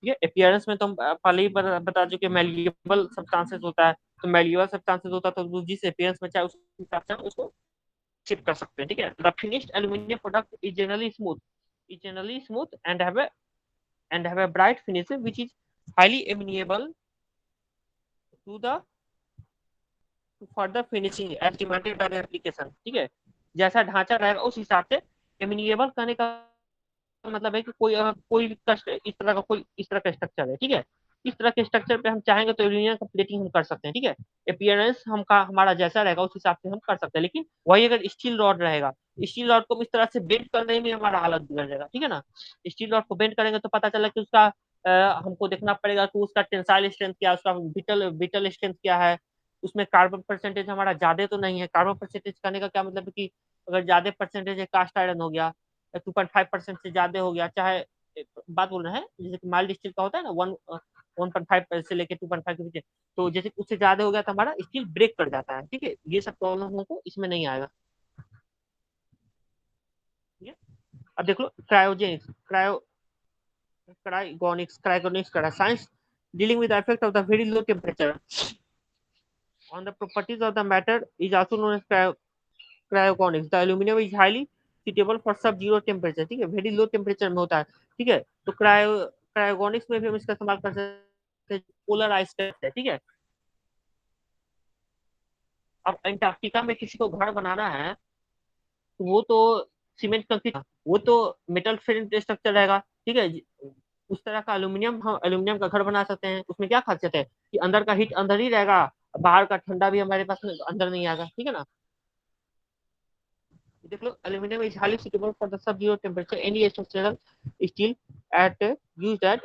ये अपीयरेंस में तो हम पहले ही बता चुके, मैल्यूएबल सब्सटेंसेस होता है। तो मैल्यूएबल सब्सटेंसेस होता है तो जिस अपीयरेंस में चाहे उस हिसाब से उसको शिप कर सकते हैं, ठीक है। The finished aluminium product is generally smooth and have a bright finish which is highly amenable to the further finishing as demanded by the application, ठीक है। जैसा ढांचा रहेगा उस हिसाब से एमिनिएबल करने का मतलब है कि कोई इस तरह का स्ट्रक्चर है, ठीक है। इस तरह के स्ट्रक्चर पे हम चाहेंगे तो एल्यूमिनियम का प्लेटिंग हम कर सकते हैं, ठीक है। अपीयरेंस हमारा जैसा रहेगा उस हिसाब से हम कर सकते हैं। लेकिन वही अगर स्टील रॉड रहेगा, स्टील रॉड को इस तरह से बेंड करने में हमारा हालत बिगड़ जाएगा, ठीक है ना। स्टील रॉड को बेंड करेंगे तो पता चला कि उसका हमको देखना पड़ेगा कि उसका टेंसाइल स्ट्रेंथ क्या है, उसका बिटल स्ट्रेंथ क्या है, उसमें कार्बन परसेंटेज हमारा ज्यादा तो नहीं है। कार्बन परसेंटेज करने का क्या मतलब है कि अगर ज्यादा परसेंटेज है, कास्ट आयरन हो गया 2.5% से ज्यादा हो गया, चाहे बात बोल रहे हैं जैसे कि माइल्ड स्टील का होता है ना 1.5 से लेके 2.5 के बीच, तो जैसे उससे ज्यादा हो गया तो हमारा स्टील ब्रेक कर जाता है, ठीक है। ये सब प्रॉब्लम हमको इसमें नहीं आएगा। अब देख लो क्रायोजेनिक्स, क्रायोगोनिक्स का science dealing with the effect of the very low temperature on the properties of the matter is also known as cryogonics. The aluminum is highly suitable for sub zero temperature, ठीक है, very low temperature में होता है, ठीक है। तो क्रायोगोनिक्स में भी हम इसका इस्तेमाल कर सकते हैं, पोलर आइस है, ठीक है। अब अंटार्कटिका में किसी को घर बनाना है तो वो तो सीमेंट कंक्रीट, वो तो मेटल फ्रेम स्ट्रक्चर रहेगा, ठीक है। उस तरह का एल्यूमिनियम, हम एल्यूमिनियम का घर बना सकते हैं। उसमें क्या खासियत है कि अंदर का हीट अंदर ही रहेगा, बाहर का ठंडा भी हमारे पास अंदर नहीं आएगा, ठीक है ना। देख लो aluminium is highly suitable for the sub zero temperature any structural steel at use at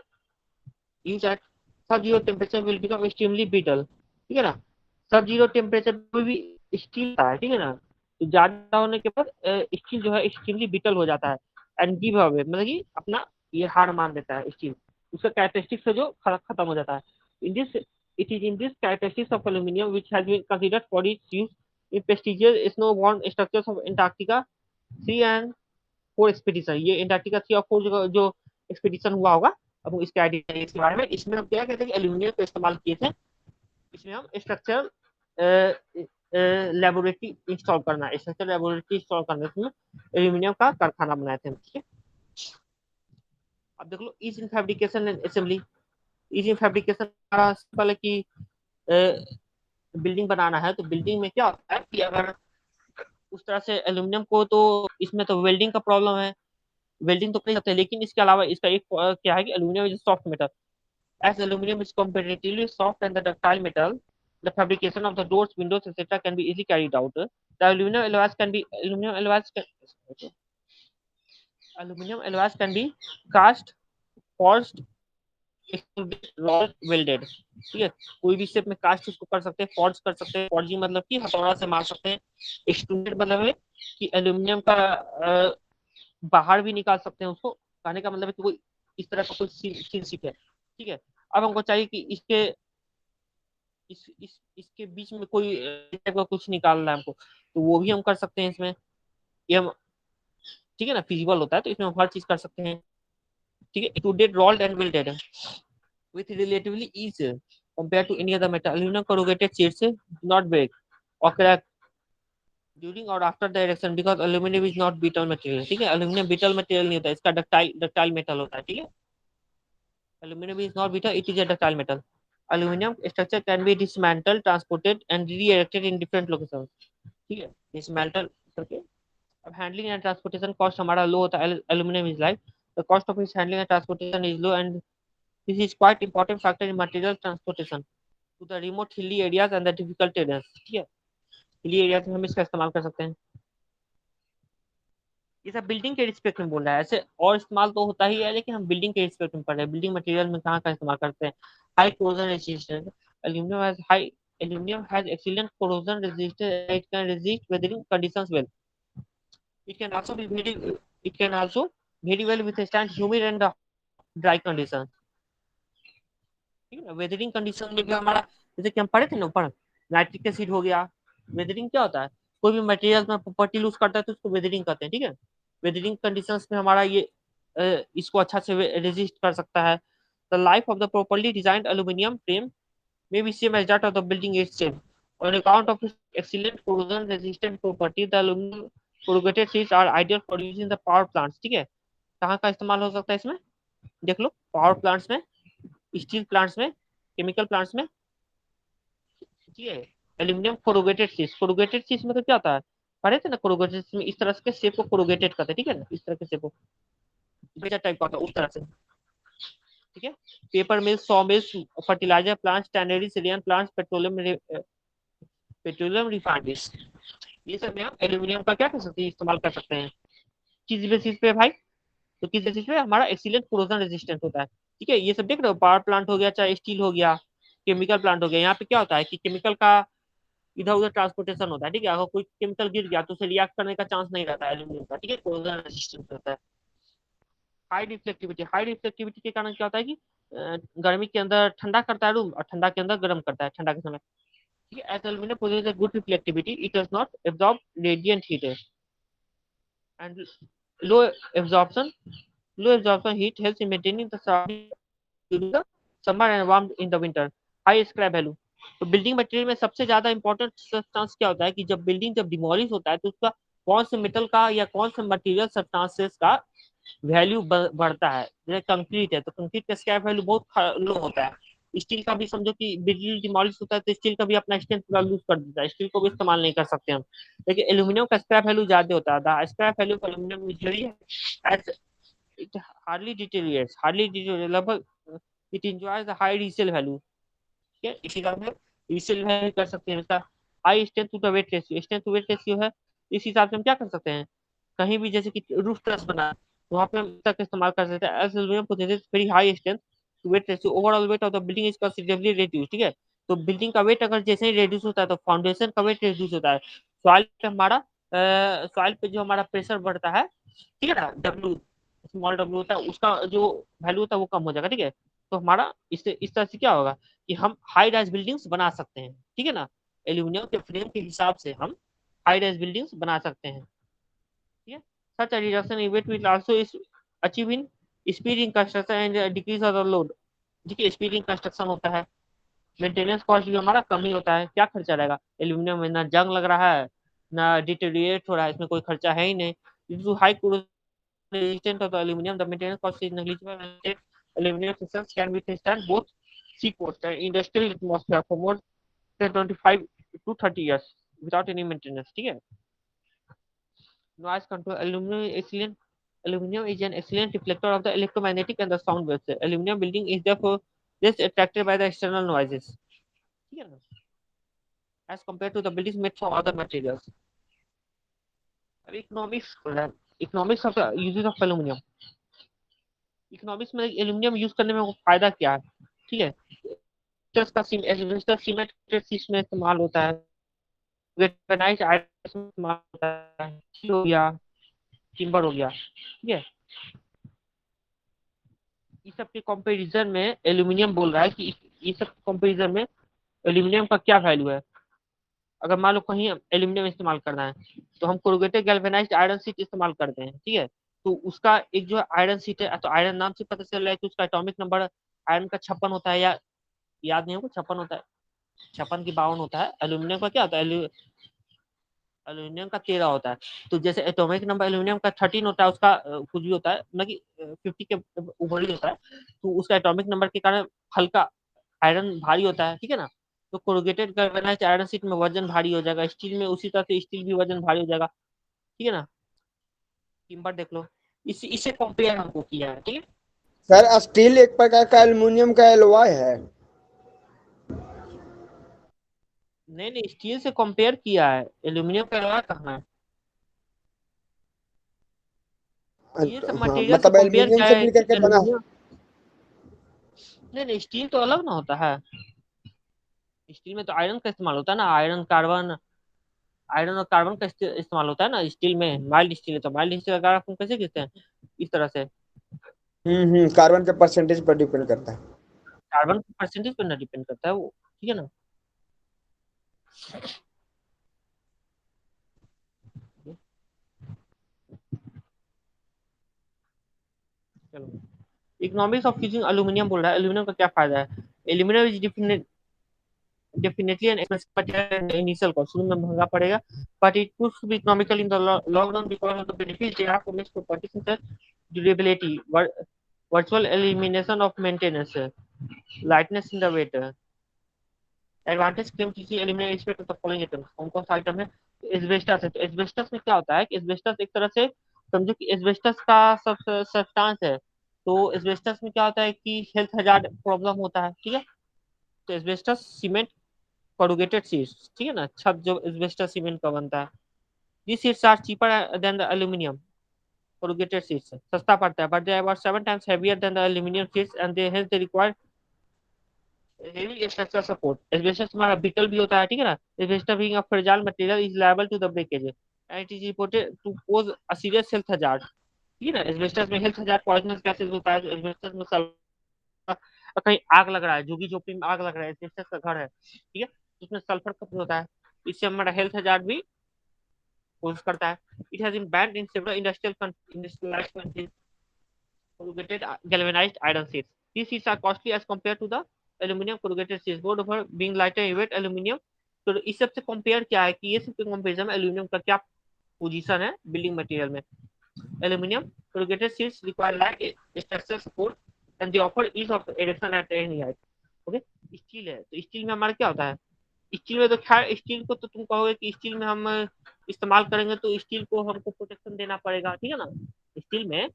sub zero temperature will become extremely brittle, ठीक है ना। सब जीरो टेम्परेचर कोई भी स्टील है, ठीक है ना, तो ज्यादा होने के बाद स्टील जो है एक्सट्रीमली ब्रिटल हो जाता है एंड गिव अवे, मतलब कि अपना ये हार मान देता है स्टील, उसका कैरेक्टरिस्टिक्स से जो खत्म हो जाता है। In this it is in this characteristics of aluminium which has been considered for its use in prestigious snowborne structures of Antarctica 3 and 4 expedition. ये एंटार्क्टिका 3 और 4 जो एक्सपीडिशन हुआ होगा, अब इसके आइडिया इसके बारे में। इसमें हम क्या कहते हैं कि एल्यूमिनियम का इस्तेमाल किए थे। इसमें हम स्ट्रक्चर लेबोरेटरी इंस्टॉल करना, स्ट्रक्चर लेबोरेटरी इंस्टॉल करना, इसमें एल्यूमिनियम का कारखाना बनाए थे, ठीक है। अब देख लो ease in fabrication and assembly. Ease in fabrication simple है कि बिल्डिंग बनाना है तो बिल्डिंग में क्या होता है कि अगर उस तरह से एल्यूमिनियम को, तो इसमें तो वेल्डिंग का प्रॉब्लम है, वेल्डिंग तो कर सकते हैं। लेकिन इसके अलावा इसका एक क्या है कि aluminium is soft metal, as aluminium is comparatively soft and the ductile metal, the fabrication of the doors, windows, etc. can be easily carried out. The aluminum alloys can be cast, forged, extruded, welded, ठीक है। कोई भी shape में cast इसको कर सकते हैं, forge कर सकते हैं, फॉर्जिंग मतलब कि हथौड़ा से मार सकते हैं, एक्सट्रूडेड मतलब है कि एल्यूमिनियम का बाहर भी निकाल सकते हैं उसको। कहने का मतलब है कि वो इस तरह का कोई सीन शिप है, ठीक है। अब हमको चाहिए कि इसके बीच में कोई टाइप का कुछ निकालना है हमको, तो वो भी हम कर सकते हैं इसमें, ये हम, ठीक है ना, फिजिबल होता है तो इसमें हम हर चीज कर सकते हैं, ठीक है। Extruded, rolled and welded with relatively ease compared to any other metal. Aluminum corrugated sheets do not break or crack during or after the erection because aluminum is not brittle material, ठीक है। Aluminium brittle material नहीं होता है, इसका ductile metal होता है, ठीक है। Aluminum is not bitter, it is a ductile metal. Aluminum structure can be dismantled, transported and re-erected in different locations. ठीक है, dismantle करके अब handling and transportation cost हमारा low होता है. Aluminum is light. The cost of its handling and transportation is low, and this is quite important factor in material transportation to the remote hilly areas and the difficult areas. ठीक है, hilly areas में हम इसका इस्तेमाल कर सकते हैं. ये सब बिल्डिंग के रिस्पेक्ट में बोल रहा है, ऐसे और इस्तेमाल तो होता ही है, लेकिन हम बिल्डिंग के रिस्पेक्ट में पढ़ रहे हैं. बिल्डिंग मटेरियल में कहाँ का इस्तेमाल करते हैं? High corrosion resistance. Aluminium has high aluminium has excellent corrosion resistance. It can resist weathering conditions well. It can also be very it can also very well withstand humid and dry condition. ठीक है, weathering condition में भी हमारा, जैसे कि हम पढ़े थे ना ऊपर, नाइट्रिक एसिड हो गया. वेदरिंग क्या होता है? कोई भी मटेरियल में प्रॉपर्टी लूज करता है तो उसको वेदरिंग कहते हैं. ठीक है, वेदरिंग कंडीशंस में हमारा ये इसको अच्छा से रेजिस्ट कर सकता है. The life of the properly designed aluminium frame may be same as that of the building itself. On account of its excellent corrosion resistant property, the aluminum corrugated sheets are ideal for use in the power plants. ठीक है, कहाँ का इस्तेमाल हो सकता है इसमें? देख लो, पावर प्लांट्स में, स्टील प्लांट्स में, केमिकल प्लांट्स में. ठीक है, एल्यूमिनियम कोरुगेटेड शीट्स में तो क्या होता है? पढ़े थे ना, कोरुगेटेड में इस तरह के शेप को कोरुगेटेड करते हैं. ठीक है ना, इस तरह के शेप को बेटा टाइप का होता है, उस तरह से. ठीक है, paper mills, saw mills, fertiliser plants, tannery, सिलियन प्लांट्स, पेट्रोलियम रिफाइनरीज, ये सब में हम एल्यूमिनियम का क्या कर सकते हैं? इस्तेमाल कर सकते हैं. किस बेसिस पे भाई? तो किस बेसिस पे? हमारा एक्सीलेंट कोरोजन रेजिस्टेंट होता है. ठीक है, ये सब देख रहे हो, पावर प्लांट हो गया, चाहे स्टील हो गया, केमिकल प्लांट हो गया. यहाँ पे क्या होता है कि केमिकल का इधर उधर ट्रांसपोर्टेशन होता है. ठीक है, अगर कोई केमिकल गिर गया तो उसे रिएक्ट करने का चांस नहीं रहता है एल्यूमिनियम का. ठीक है, कोरोजन रेजिस्टेंट होता है. हाई रिफ्लेक्टिविटी के कारण क्या होता है कि गर्मी के अंदर ठंडा करता है रूम, और ठंडा के अंदर गर्म करता है ठंडा के समय. ठीक है, as aluminium possesses good reflectivity, it does not absorb radiant heat and low absorption heat helps in maintaining the surrounding during the summer and warm in the winter. High scrap value. तो building material में सबसे ज्यादा important substance क्या होता है कि जब building जब डिमोलिश होता है तो उसका कौन से मेटल का या कौन से मटेरियल सब्सटेंसेस का वैल्यू बढ़ता है. जैसे कंक्रीट है तो कंक्रीट का स्क्रैप वैल्यू बहुत लो होता है. स्टील का भी समझो कि बिल्डिंग डिमोलिश होता है तो स्टील का भी अपना स्ट्रेंथ पूरा लूज कर देता है, स्टील को भी इस्तेमाल नहीं कर सकते हम. लेकिन एल्यूमिनियम का स्क्रैप वैल्यू ज्यादा होता है. Scrap value of aluminium is very it hardly deteriorates लगभग. it enjoys the high resale value. ठीक है, इसी कारण हम रीसेल वैल्यू कर सकते हैं. इसका high strength to the weight ratio, strength to weight ratio है. इस हिसाब से हम क्या कर सकते हैं, कहीं भी जैसे कि रूफ ट्रस बना तो वहां पे हम तक इस्तेमाल कर सकते हैं. As aluminium possesses very high strength to weight ratio, overall weight of the building is considerably reduce. ठीक है, तो बिल्डिंग का वेट अगर जैसे ही रिड्यूस होता है तो फाउंडेशन का वेट रिड्यूस होता है. सॉइल पे हमारा सॉइल पे जो हमारा प्रेशर बढ़ता है, ठीक है ना, डब्ल्यू स्मॉल डब्ल्यू होता है, उसका जो वैल्यू होता है वो कम हो जाएगा. ठीक है, तो हमारा इससे इस तरह से क्या होगा कि हम हाई राइज बिल्डिंग्स बना सकते हैं. ठीक है ना, एल्यूमिनियम के फ्रेम के हिसाब से हम हाई राइज बिल्डिंग्स बना सकते हैं. ठीक है, सच a reduction in weight will also is achieve in speed in construction and decrease of the load. ठीक है, स्पीड इन कंस्ट्रक्शन होता है. मेंटेनेंस कॉस्ट भी हमारा कम ही होता है. क्या खर्चा रहेगा एल्यूमिनियम में? ना जंग लग रहा है, ना डिटेरिएट हो रहा है, इसमें कोई खर्चा है ही नहीं. Due to high resistant of the aluminum, the maintenance cost is negligible, and aluminum systems can be tested both seaports and industrial atmosphere for more than 25 to 30 years without any maintenance. ठीक है, noise control. Aluminum is an excellent reflector of the electromagnetic and the sound waves. Aluminum building is therefore less attracted by the external noises. ठीक है ना, as compared to the buildings made from other materials. अब economics of uses of aluminium. Economics में aluminium use करने में फायदा क्या है? ठीक है, एस्बेस्टस सीमेंट में इस्तेमाल होता है, वेटनाइज आयरन में इस्तेमाल होता है, हो गया, टिम्बर हो गया. ठीक है, इस सब के कंपैरिजन में एल्यूमिनियम बोल रहा है कि इस सब कंपैरिजन में एल्यूमिनियम का क्या वैल्यू है. अगर मान लो कहीं एल्यूमिनियम इस्तेमाल करना है तो हम कोरुगेटेड गैल्वेनाइज्ड आयरन शीट इस्तेमाल करते हैं. ठीक है, तो उसका एक जो आयरन शीट है, तो आयरन नाम से पता चल रहा है कि उसका एटॉमिक नंबर आयरन का 56 होता है, या याद नहीं होगा, 56 होता है, 56 की 52 होता है. एल्यूमिनियम का क्या होता है, एल्यूमिनियम का 13 होता है। तो जैसे एटॉमिक नंबर एल्यूमिनियम का 13 होता है, उसका कुछ भी होता है ना कि 50 के ऊपर ही होता है, तो उसका एटॉमिक नंबर के कारण हल्का आयरन भारी होता है, ठीक है ना। तो कोरुगेटेड गैल्वेनाइज्ड आयरन शीट में वजन भारी हो जाएगा, स्टील में उसी तरह से स्टील भी वजन भारी हो जाएगा, ठीक है ना। टिम्बर देख लो, इसे कंपेयर हमको किया है, ठीक है। सर स्टील एक प्रकार का एल्युमिनियम का एलॉय है। नहीं नहीं, स्टील से कंपेयर किया है, एल्यूमिनियम का अलग कहाँ है। ये सब हाँ मटेरियल से मतलब कंपेयर एल्युमिनियम किया से है मिल कि करके बना। एल्यूमिनियम, नहीं नहीं, स्टील तो अलग ना होता है। स्टील में तो आयरन का इस्तेमाल होता है ना, आयरन कार्बन, आयरन और कार्बन का इस्तेमाल होता है ना स्टील में। माइल्ड स्टील है तो माइल्ड स्टील अगर आप कैसे कहते हैं इस तरह से। कार्बन के परसेंटेज पर डिपेंड करता है। कार्बन परसेंटेज पर ना डिपेंड करता है वो, ठीक है ना। चलो, इकोनॉमिक्स ऑफ यूजिंग एल्यूमिनियम बोल रहा है, एल्यूमिनियम का क्या फायदा है। Aluminium is definitely an expensive material in the initial cost, शुरू में महंगा पड़ेगा, but it proves to be economical in the long run because of the benefits they have for its properties such as durability, virtual elimination of maintenance, lightness in the weight, advantage claim किसी eliminate aspect of the following items. कौन कौन सा item है। Asbestos है, तो asbestos में क्या होता है कि एस्बेस्टस एक तरह से समझो कि एस्बेस्टस का सब सब्सटेंस है। तो एस्बेस्टस में क्या होता है कि हेल्थ हजार्ड प्रॉब्लम होता है, ठीक है। तो एस्बेस्टस सीमेंट कोरुगेटेड शीट्स, ठीक है ना, छत जो एस्बेस्टस सीमेंट का बनता है। This sheets are cheaper than the aluminium corrugated sheets, सस्ता पड़ता है, but they are about 7 times heavier than the aluminium sheets and they hence they require heavy structural support. Asbestos हमारा ब्रिटल भी होता है, ठीक है ना। Asbestos being a fragile material is liable to the breakage and it is reported to pose a serious health hazard, ठीक है ना। एस्बेस्टस में हेल्थ हजार्ड पॉइजनस गैसेस होता है। एस्बेस्टस में कहीं आग लग रहा है, झुग्गी झोपड़ी में आग लग रहा है, एस्बेस्टस का घर है, ठीक है, तो उसमें सल्फर कम होता है, इससे हमारा हेल्थ हजार्ड भी पोज करता है। It has been banned in several industrialised countries corrugated galvanized iron sheets. These sheets are costly as compared to the aluminum corrugated sheets. Moreover, being lighter in weight, aluminum, तो इस सबसे compare क्या है कि ये सबसे कंपेरिजन में aluminium का क्या पोजीशन है बिल्डिंग मटेरियल में। Aluminium corrugated sheets require light structural support and they offer ease of erection at any height. Okay, steel है तो स्टील में हमारा क्या होता है। स्टील में तो खैर स्टील को तो तुम कहोगे कि स्टील में हम इस्तेमाल करेंगे तो स्टील को हमको प्रोटेक्शन देना पड़ेगा, ठीक है ना। स्टील में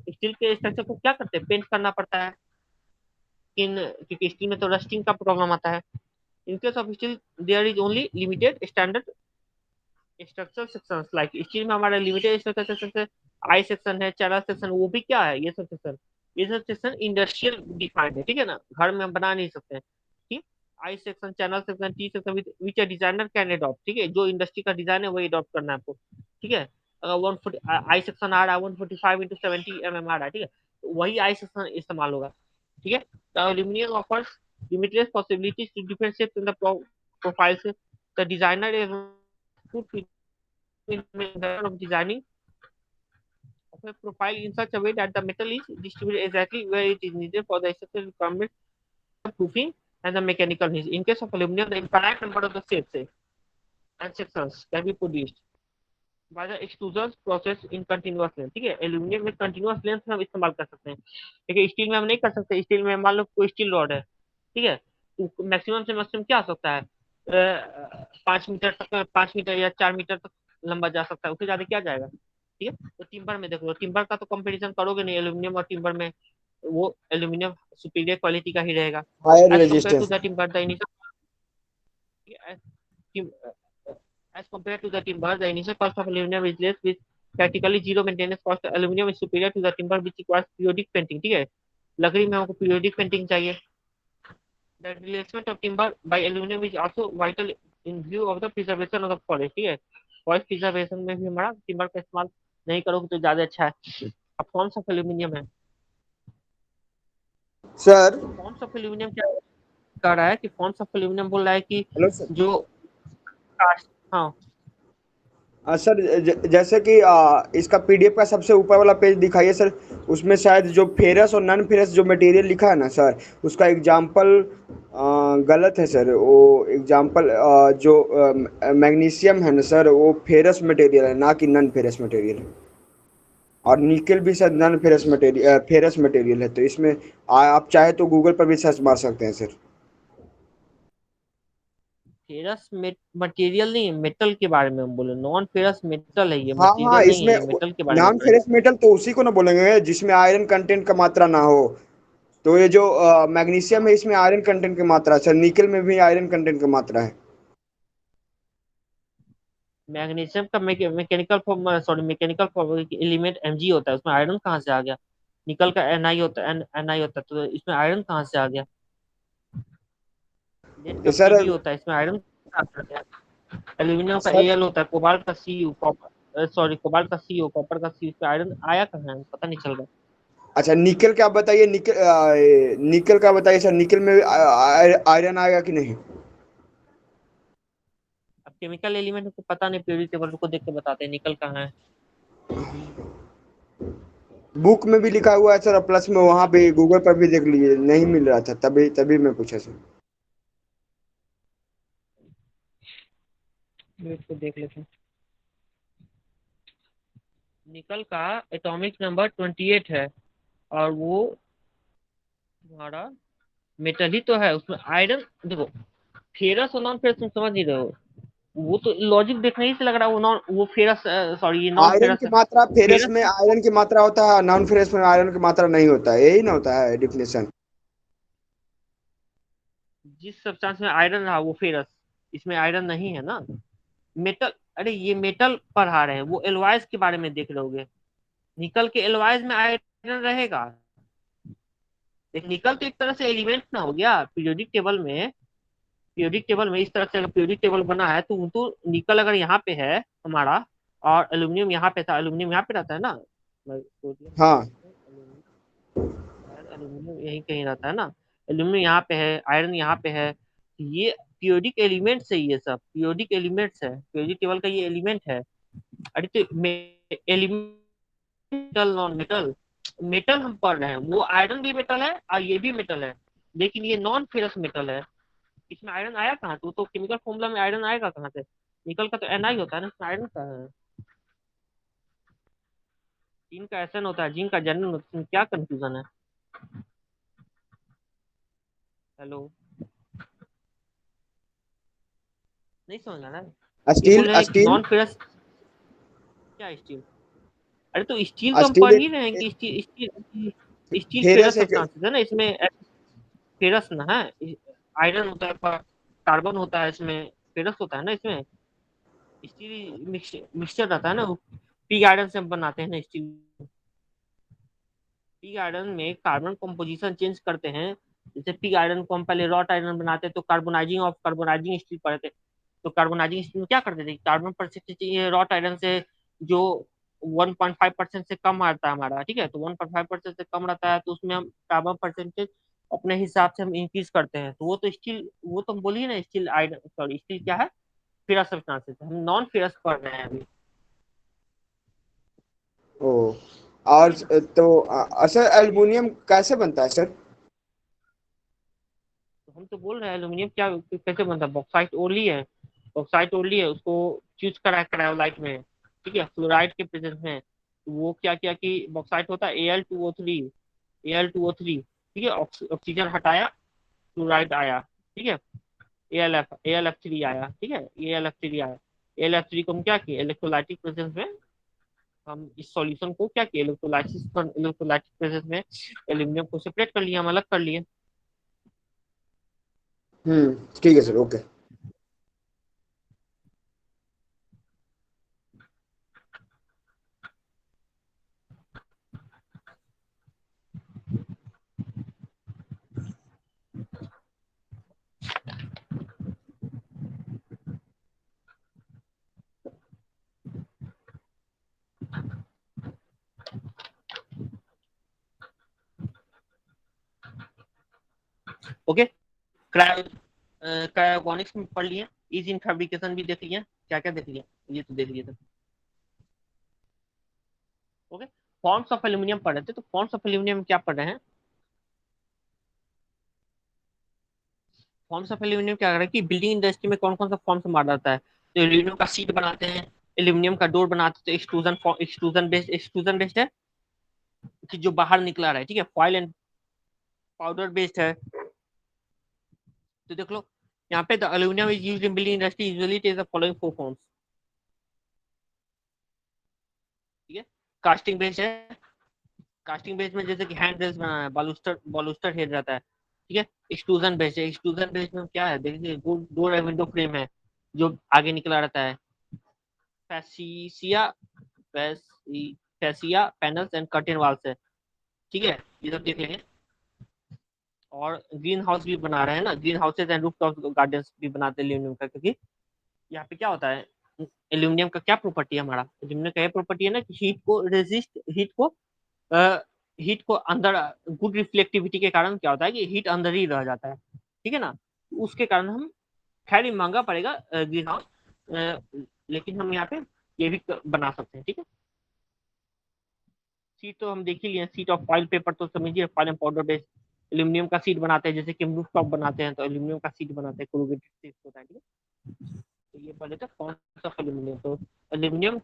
स्टील के स्ट्रक्चर को क्या करते हैं, पेंट करना पड़ता है, इन क्योंकि स्टील में तो रस्टिंग का प्रॉब्लम आता है। In case of steel there is only limited standard structural sections, like steel में हमारा limited structure section, I section है, चैनल सेक्शन, वो भी क्या है ये सब सेक्शन इंडस्ट्रियल डिफाइंड है, ठीक है ना, घर में हम बना नहीं सकते हैं, ठीक। I section, channel section, T section which a designer can adopt, ठीक है, जो इंडस्ट्री का डिजाइन है वही अडॉप्ट करना है आपको, ठीक है। अगर 140 आई सेक्शन आ रहा है 145x70 mm आ रहा है, ठीक है, तो वही आई सेक्शन इस्तेमाल होगा, ठीक है। The aluminum offers limitless possibilities to differentiate in the profiles. The designer is good of designing of a profile in such a way that the metal is distributed exactly where it is needed for the essential requirement of proofing and the mechanical needs. In case of aluminum, the infinite number of the shapes and sections can be produced by the extrusion process in continuous length, ठीक है। Aluminium में continuous length हम इस्तेमाल कर सकते हैं, लेकिन steel में हम नहीं कर सकते। स्टील में मान लो कोई स्टील रॉड है, ठीक है, तो मैक्सिमम से मैक्सिमम क्या हो सकता है 5 मीटर तक, 5 मीटर या 4 मीटर तक लंबा जा सकता है, उससे ज्यादा क्या जाएगा, ठीक है। तो टिम्बर में देख लो, टिम्बर का तो कंपटीशन करोगे नहीं एल्यूमिनियम और टिम्बर में, वो एल्यूमिनियम सुपीरियर क्वालिटी का ही रहेगा higher as compare to resistance. The timber the as compared to the timber, the initial cost of aluminum is less with practically zero maintenance cost. Aluminum is superior to the timber which requires periodic painting, ठीक है। लकड़ी में हमको periodic painting चाहिए। The replacement of timber by aluminum is also vital in view of the preservation of the forest, ठीक है। Forest preservation में भी हमारा टिम्बर का इस्तेमाल नहीं करोगे तो ज्यादा अच्छा है। अब फॉर्म्स ऑफ एल्यूमिनियम है, सर तो फॉर्म्स ऑफ एल्यूमिनियम क्या कर रहा है कि फॉर्म्स ऑफ एल्यूमिनियम बोल रहा है कि हेलो सर। जो कास्ट, हाँ सर जैसे कि इसका पीडीएफ का सबसे ऊपर वाला पेज दिखाइए सर। उसमें शायद जो फेरस और नॉन फेरस जो मटेरियल लिखा है ना सर, उसका एग्जाम्पल गलत है सर। वो एग्जाम्पल जो मैग्नीशियम है ना सर, वो फेरस मटेरियल है, ना कि नॉन फेरस मटेरियल है। और निकेल भी sir non ferrous material, ferrous material है। तो इसमें आप चाहे तो गूगल पर भी सर्च मार सकते हैं सर। फेरस मटेरियल नहीं है, मेटल के बारे में हम बोले, नॉन फेरस मेटल है, ये हाँ हाँ, मटेरियल नहीं है, इसमें ये मेटल के बारे में नॉन बोले। फेरस मेटल तो उसी को ना बोलेंगे जिसमें आयरन कंटेंट का मात्रा ना हो। तो ये जो मैग्नीशियम है, इसमें आयरन कंटेंट की मात्रा है सर। निकल में भी आयरन कंटेंट की मात्रा है। मैग्नीशियम का mechanical form, sorry mechanical form element Mg होता है, उसमें आयरन कहाँ से आ गया? निकल का Na होता है, Na होता है, तो इसमें आयरन कहाँ से आ गया? लेड का ये सर Pb होता है, इसमें आयरन कहाँ से आ गया? एल्यूमिनियम का सर Al होता है, कोबाल्ट का Cu, कॉपर, सॉरी कोबाल्ट का Co, कॉपर का C, इसमें आयरन आया कहाँ है, पता नहीं चल रहा। अच्छा, निकल का बताइए। निकल का बताइए सर। निकल में आयरन आएगा कि नहीं? अब केमिकल एलिमेंट को पता नहीं, पीरियडिक टेबल को देख के बताते हैं निकल कहाँ है। बुक में भी लिखा हुआ है सर, और प्लस में वहां पे गूगल पर भी देख लीजिए, नहीं मिल रहा था, तभी तभी मैं पूछा सर। इसको देख लेते हैं। निकल का एटॉमिक नंबर 28 है, और वो तुम्हारा मेटल ही तो है, उसमें आयरन देखो। फेरस और नॉन फेरस तुम समझ नहीं रहे हो, वो तो लॉजिक देखने ही से लग रहा है वो नॉन, वो फेरस, सॉरी ये नॉन आयरन फेरस की है। मात्रा फेरस फेरस में आयरन की मात्रा होता है, नॉन फेरस में आयरन की मात्रा नहीं होता है, यही ना होता है डिफिनेशन। जिस सब्सटेंस में आयरन रहा वो फेरस, इसमें आयरन नहीं है ना। मेटल, अरे ये मेटल पढ़ा रहे हैं, वो एलॉयज के बारे में देख रहे होगे। निकल के एलॉयज में आयरन रहेगा? देख, निकल तो एक तरह से एलिमेंट ना हो गया पीरियोडिक टेबल में। पीरियोडिक टेबल में इस तरह से अगर पीरियोडिक टेबल बना है, तो निकल अगर यहाँ पे है हमारा, और एल्यूमिनियम यहाँ पे था, एल्यूमिनियम यहाँ पे रहता है ना। सोडियम, हाँ। शायद एल्यूमिनियम यहीं कहीं रहता है ना। एल्यूमिनियम यहाँ पे है, आयरन यहाँ पे है, ये पीरियोडिक एलिमेंट्स है, ये सब पीरियोडिक एलिमेंट्स है, पीरियोडिक टेबल का ये एलिमेंट है। अरे तो एलिमेंटल, नॉन मेटल, मेटल हम पढ़ रहे हैं, वो आयरन भी मेटल है और ये भी मेटल है, लेकिन ये नॉन फेरस मेटल है। इसमें आयरन आया कहाँ? तो केमिकल फॉर्मूला में आयरन आएगा कहाँ से? निकल का तो Na होता है ना, इसमें आयरन कहाँ है? जिंक का Sn होता है, जिंक का Zn होता है, इसमें क्या कंफ्यूजन है? हेलो, नहीं समझ आ रहा है? ये स्टील बोल रहे हैं स्टील नॉन फेरस, क्या स्टील? अरे तो स्टील तो हम स्टील पढ़ ही एक रहे हैं कि steel steel steel ferrous ferrous एक। सब्सटेंस है ना इसमें। फेरस ना है, आयरन होता है, कार्बन होता है इसमें, फेरस होता है ना इसमें। स्टील मिक्सचर रहता है ना, वो पिग आयरन से हम बनाते हैं ना स्टील। पिग आयरन में कार्बन कंपोजिशन चेंज करते हैं। जैसे पिग आयरन को हम पहले रॉट आयरन बनाते तो कार्बोनाइजिंग ऑफ कार्बोनाइजिंग स्टील पढ़ते। तो कार्बोनाइजिंग स्टील में क्या करते थे, कार्बन परसेंटेज रॉट आयरन से जो 1.5% से कम आता है हमारा, ठीक है, तो 1.5% से कम रहता है, तो उसमें हम कार्बन परसेंटेज अपने हिसाब से हम इंक्रीज करते हैं, तो वो तो स्टील, वो तो हम बोलिए ना स्टील आयरन, सॉरी स्टील क्या है, फेरस सब्सटेंसेस, हम नॉन फेरस पढ़ रहे हैं अभी। ओ, और तो सर एल्युमिनियम कैसे बनता है सर? तो हम तो बोल रहे हैं एल्यूमिनियम क्या कैसे बनता है, बॉक्साइट ओनली है, बॉक्साइट ओनली है, उसको चूज करा क्रायोलाइट में, ठीक है, फ्लोराइड के प्रेजेंस में। तो वो क्या किया कि बॉक्साइट होता है Al2O3, Al2O3, ठीक है, ऑक्सीजन हटाया, फ्लोराइड आया, ठीक है, AlF3 आया, ठीक है, AlF3 आया। AlF3 को हम क्या किए, इलेक्ट्रोलाइटिक प्रेजेंस में हम इस सॉल्यूशन को क्या किए, इलेक्ट्रोलाइटिक प्रेजेंस में एल्यूमिनियम को सेपरेट कर लिया, हम अलग कर लिए। ठीक है सर, ओके। ओके, क्रायोगोनिक्स में पढ़ लिए, इज इन फैब्रिकेशन भी देख लिया, क्या क्या देख लिया, ये तो देख लिया था। ओके, फॉर्म्स ऑफ एल्यूमिनियम पढ़ रहे थे, तो फॉर्म्स ऑफ एल्यूमिनियम क्या पढ़ रहे हैं? फॉर्म्स ऑफ एल्यूमिनियम क्या कर रहे हैं कि बिल्डिंग इंडस्ट्री में कौन कौन सा फॉर्म्स मारा जाता है, तो एल्यूमिनियम का शीट बनाते हैं, एल्यूमिनियम का डोर बनाते हैं, तो एक्सट्रूजन बेस्ड है कि जो बाहर निकला रहा है, ठीक है, फॉइल एंड पाउडर बेस्ड है। तो देख लो यहाँ पे the aluminium is used in building industry usually it is the following four forms, ठीक है। कास्टिंग बेस्ड है, कास्टिंग बेस्ड में जैसे कि हैंड रेल्स बनाना है, बालूस्टर बालूस्टर हेड रहता है, ठीक है। एक्सट्रूजन बेस्ड है, एक्सट्रूजन बेस्ड में क्या है, देखिए डोर विंडो फ्रेम है जो आगे निकला रहता है, fascia fascia panels and curtain walls है, ठीक है, ये सब देख लेंगे। और ग्रीन हाउस भी बना रहे हैं ना, green houses and roof top gardens भी बनाते हैं एल्यूमिनियम का, क्योंकि यहाँ पे क्या होता है, एल्यूमिनियम का क्या प्रॉपर्टी है, हमारा एल्यूमिनियम का ये प्रॉपर्टी है ना कि हीट को अंदर, गुड रिफ्लेक्टिविटी के कारण क्या होता है कि हीट अंदर ही रह जाता है, ठीक है ना, उसके कारण हम, खैर ये महंगा पड़ेगा ग्रीन हाउस, लेकिन हम यहाँ पे ये भी बना सकते हैं, ठीक है। सीट तो हम देख ही लिए, सीट ऑफ फॉइल पेपर तो समझिए, foil and powder based aluminium का सीट बनाते हैं, जैसे कि हम रूफ टॉप बनाते हैं तो एल्यूमिनियम का सीट बनाते हैं, कोरुगेटेड सीट होता है, ठीक है। तो ये पहले था कौन सा एल्यूमिनियम, तो aluminium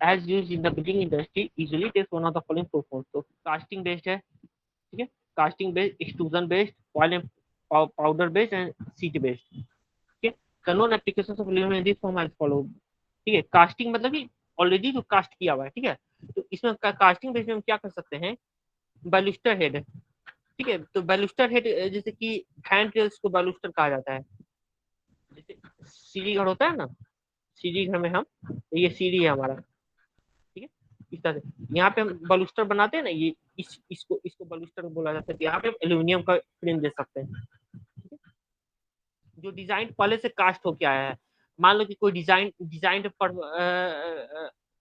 as used in the building industry usually takes one of the following four forms, तो कास्टिंग बेस्ड है, ठीक है, casting based, extrusion based, foil and powder based and sheet based, ठीक है। The known applications of aluminium in this form as follow, ठीक है, casting मतलब कि ऑलरेडी जो कास्ट किया हुआ है, ठीक है, तो इसमें कास्टिंग बेस्ड में हम क्या कर सकते हैं, बैल्यूस्टर हेड, ठीक है, तो बैल्यूस्टर हेड जैसे कि हैंड रेल्स को बैल्यूस्टर कहा जाता है, जैसे सीढ़ी घर होता है ना, सीढ़ी घर में हम, ये सीढ़ी है हमारा, ठीक है, इस तरह से यहाँ पे हम बलूस्टर बनाते हैं ना, ये इसको इसको बलूस्टर बोला जाता है, तो यहाँ पे हम एल्यूमिनियम का फ्रेम दे सकते हैं, ठीक है, जो डिजाइन पहले से कास्ट होके आया है। मान लो कि कोई डिजाइन डिजाइन पर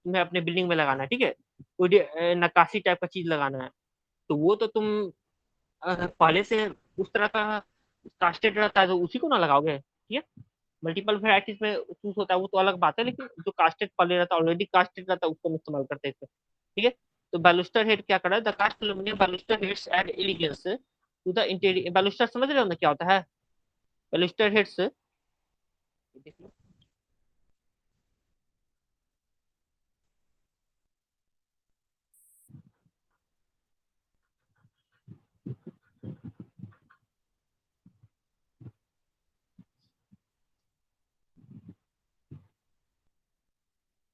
तुम्हें अपने बिल्डिंग में लगाना है, ठीक है, कोई नक्काशी टाइप का चीज लगाना है, तो वो तो तुम पहले से उस तरह का कास्टेड रहता है, तो उसी को ना लगाओगे, ठीक है। मल्टीपल वेराइटीज में चूज होता है वो तो अलग बात है, लेकिन जो कास्टेड पहले रहता है, ऑलरेडी कास्टेड रहता है, उसको हम इस्तेमाल करते हैं, ठीक है। तो बैलुस्टर हेड क्या कर रहा है, the cast aluminium baluster heads add elegance to the interior, baluster समझ रहे हो ना क्या होता है, बैलुस्टर हेड्स,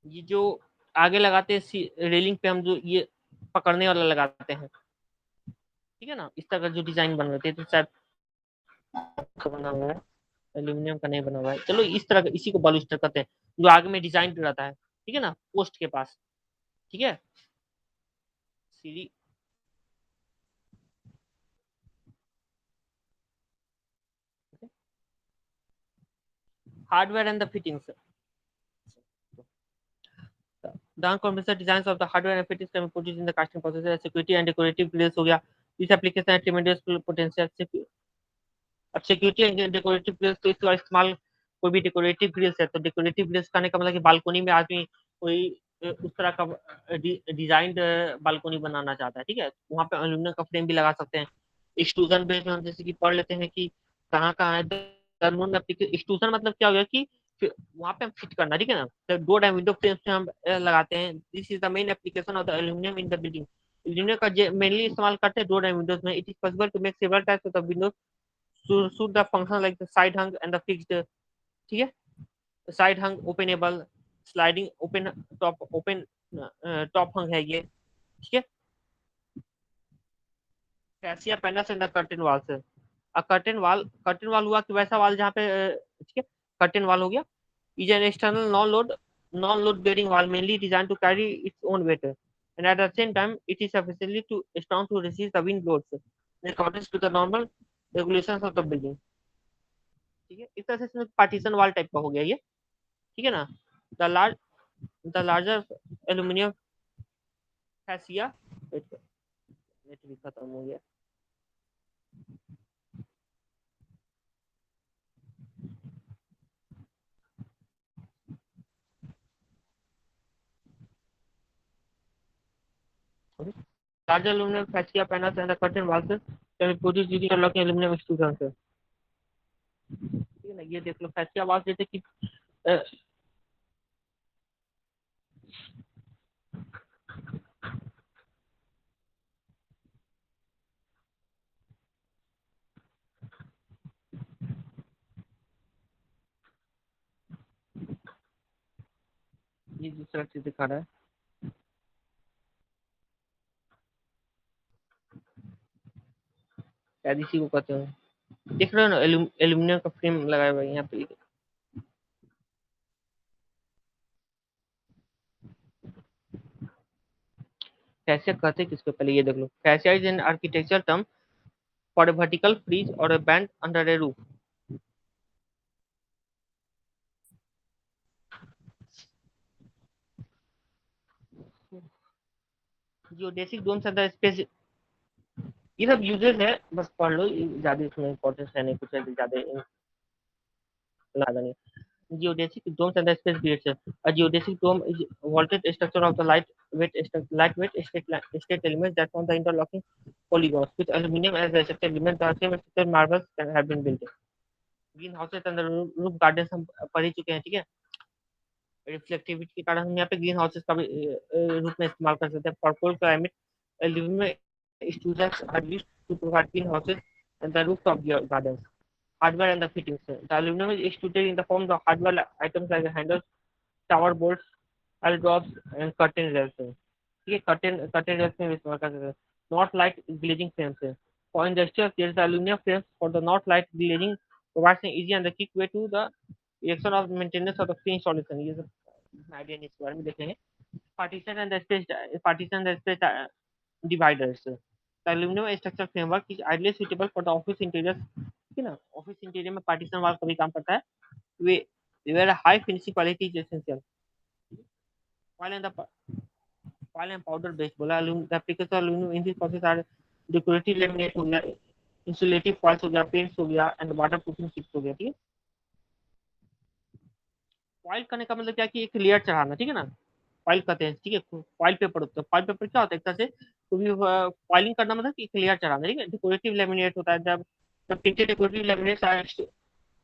ये जो आगे लगाते हैं रेलिंग पे, हम जो ये पकड़ने वाला लगाते हैं, ठीक है ना, इस तरह का जो डिजाइन बन रहे थे, तो शायद बना हुआ है, एल्यूमिनियम का नहीं बना हुआ है, चलो इस तरह का, इसी को बालूस्टर कहते हैं, जो आगे में डिजाइन रहता है, ठीक है ना, पोस्ट के पास, ठीक है, सीढ़ी। Hardware and the fittings, the uncompensated designs of the hardware and fittings can be produced in the casting process as security and decorative grills हो गया, इस एप्लीकेशन है ट्रिमेंडस पोटेंशियल। अब सिक्योरिटी एंड डेकोरेटिव ग्रिल्स, तो इसका इस्तेमाल, कोई भी डेकोरेटिव ग्रिल्स है, तो डेकोरेटिव ग्रिल्स करने का मतलब कि बालकोनी में आदमी कोई उस तरह का डिजाइंड बालकोनी बनाना चाहता है, ठीक है, वहाँ पे एल्यूमिनियम का फ्रेम भी लगा सकते हैं। एक्सट्रूजन बेस्ड में हम जैसे कि पढ़ लेते हैं कि कहाँ कहाँ है, एक्सट्रूजन मतलब क्या हो गया कि वहाँ पे हम फिट करना, ठीक है ना, तो डोर एंड विंडो फ्रेम्स में हम लगाते हैं, this is the main application of the aluminium in the building. Aluminium का मेनली इस्तेमाल करते हैं डोर एंड विंडोज में, it is possible to make several types of the windows suit the function like the side hung and the fixed, ठीक है, side हंग openable, sliding open top हंग है ये, ठीक है, fascia panels and the curtain wall से, curtain wall हुआ कि वैसा वॉल जहाँ पे ठीक है, कर्टेन वॉल हो गया, is an external non load bearing wall mainly design to carry its own weight and at the same time it is sufficiently to strong to receive the wind loads in according to the normal regulations of the building, ठीक है, इस तरह से partition वाल type का हो गया ये, ठीक है ना। The large the larger aluminium fascia, net भी खत्म हो गया, Larger aluminum fascia panels and the curtain walls can be produced using interlocking aluminum extrusions. ठीक है ना, ये देख लो फैसिया वाल्स जैसे कि ये दूसरा चीज दिखा रहा है, शायद इसी को कहते हैं। देख रहे हो ना, एल्यूमिनियम का फ्रेम लगाया हुआ है यहाँ पे। फैसिया कहते हैं किसको, पहले ये देख लो। Fascia is an architecture term for a vertical frieze or a band under a roof. Geodesic domes and the space, ये सब यूजेस है, बस पढ़ लो, ज्यादा इसमें इंपॉर्टेंस है नहीं, कुछ ऐसे ज्यादा ज्यादा नहीं। Geodesic domes and the space grids. A geodesic dome is vaulted structure of the lightweight state elements that form the interlocking polygons with aluminum as the structure element. The same structure marbles can have been built. Green houses and roof garden हम पढ़ ही चुके हैं, ठीक है। Reflectivity के कारण हम यहाँ पे ग्रीन हाउसेस का भी रूप में इस्तेमाल कर सकते हैं। For cold climate aluminium students are used to provide green houses and the roof of gardens. Hardware and the fittings. The aluminum is extruded in the form of hardware items like handles, shower bolts, L drops, and curtain rails. ये curtain rails में भी इस्तेमाल कर सकते हैं। North light glazing frames. For industrial, there is aluminum frames for the north light glazing provides an easy and the quick way to the erection of maintenance of the free installation. ये सब idea नहीं, इस बारे में देख लेंगे। Partition and the space dividers. The aluminum structural framework is ideally suitable for the office interiors, ठीक है ना। ऑफिस इंटीरियर में पार्टीशन वाल का भी काम करता है। वे where high finishing quality is essential. Foil and powder based बोला। The application aluminium in this process are decorative laminate हो गया, इंसुलेटिव फॉइल्स हो गया, पेंट्स हो गया एंड वाटर प्रूफिंग शीट्स हो गया, ठीक है। फॉइल करने का मतलब क्या है कि एक लेयर चढ़ाना, ठीक है ना, फॉइल कहते हैं, ठीक है। फॉइल पेपर होता है, फॉइल पेपर क्या होता है एक तरह से, तो भी फॉइलिंग करना मतलब कि एक लेयर चढ़ाना, ठीक है। डेकोरेटिव लेमिनेट होता है जब printed decorative laminates are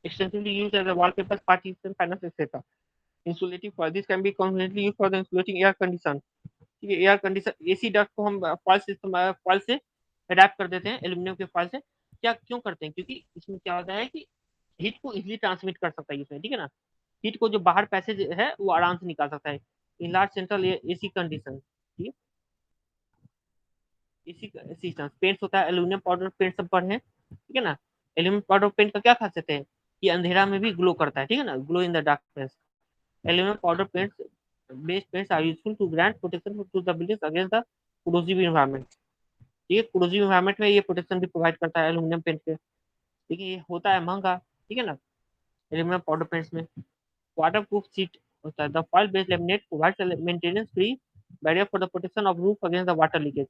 extensively used as a wallpaper, partition panels, etc. Insulative foil. This can be conveniently used for the insulating air condition. ठीक है, एयर कंडीशन एसी डक्ट को हम फॉइल से adapt कर देते हैं, एल्यूमिनियम के foil से। क्या क्यों करते हैं, क्योंकि इसमें क्या होता है कि हीट को इजीली ट्रांसमिट कर सकता है इसमें, ठीक है ना। हीट को जो बाहर पैसेज है वो आराम से निकाल सकता है in large central AC condition, ठीक है। एसी सिस्टम पेंट्स होता है, एल्यूमिनियम पाउडर पेंट सब पर है, ठीक है ना। एल्यूमिनियम पाउडर पेंट का क्या खासियत है, ये अंधेरा में भी ग्लो करता है, ठीक है ना, glow in the darkness. Aluminium powder paints based paints are useful to grant protection to the buildings against the corrosive environment. ठीक है, कोरोसिव एनवायरनमेंट में ये प्रोटेक्शन भी प्रोवाइड करता है एल्यूमिनियम पेंट के, ठीक है। ये होता है महंगा, ठीक है ना, एल्यूमिनियम पाउडर पेंट्स में। वाटर प्रूफ शीट होता है। The foil based laminate provides maintenance free barrier for the protection of roof against the water leakage,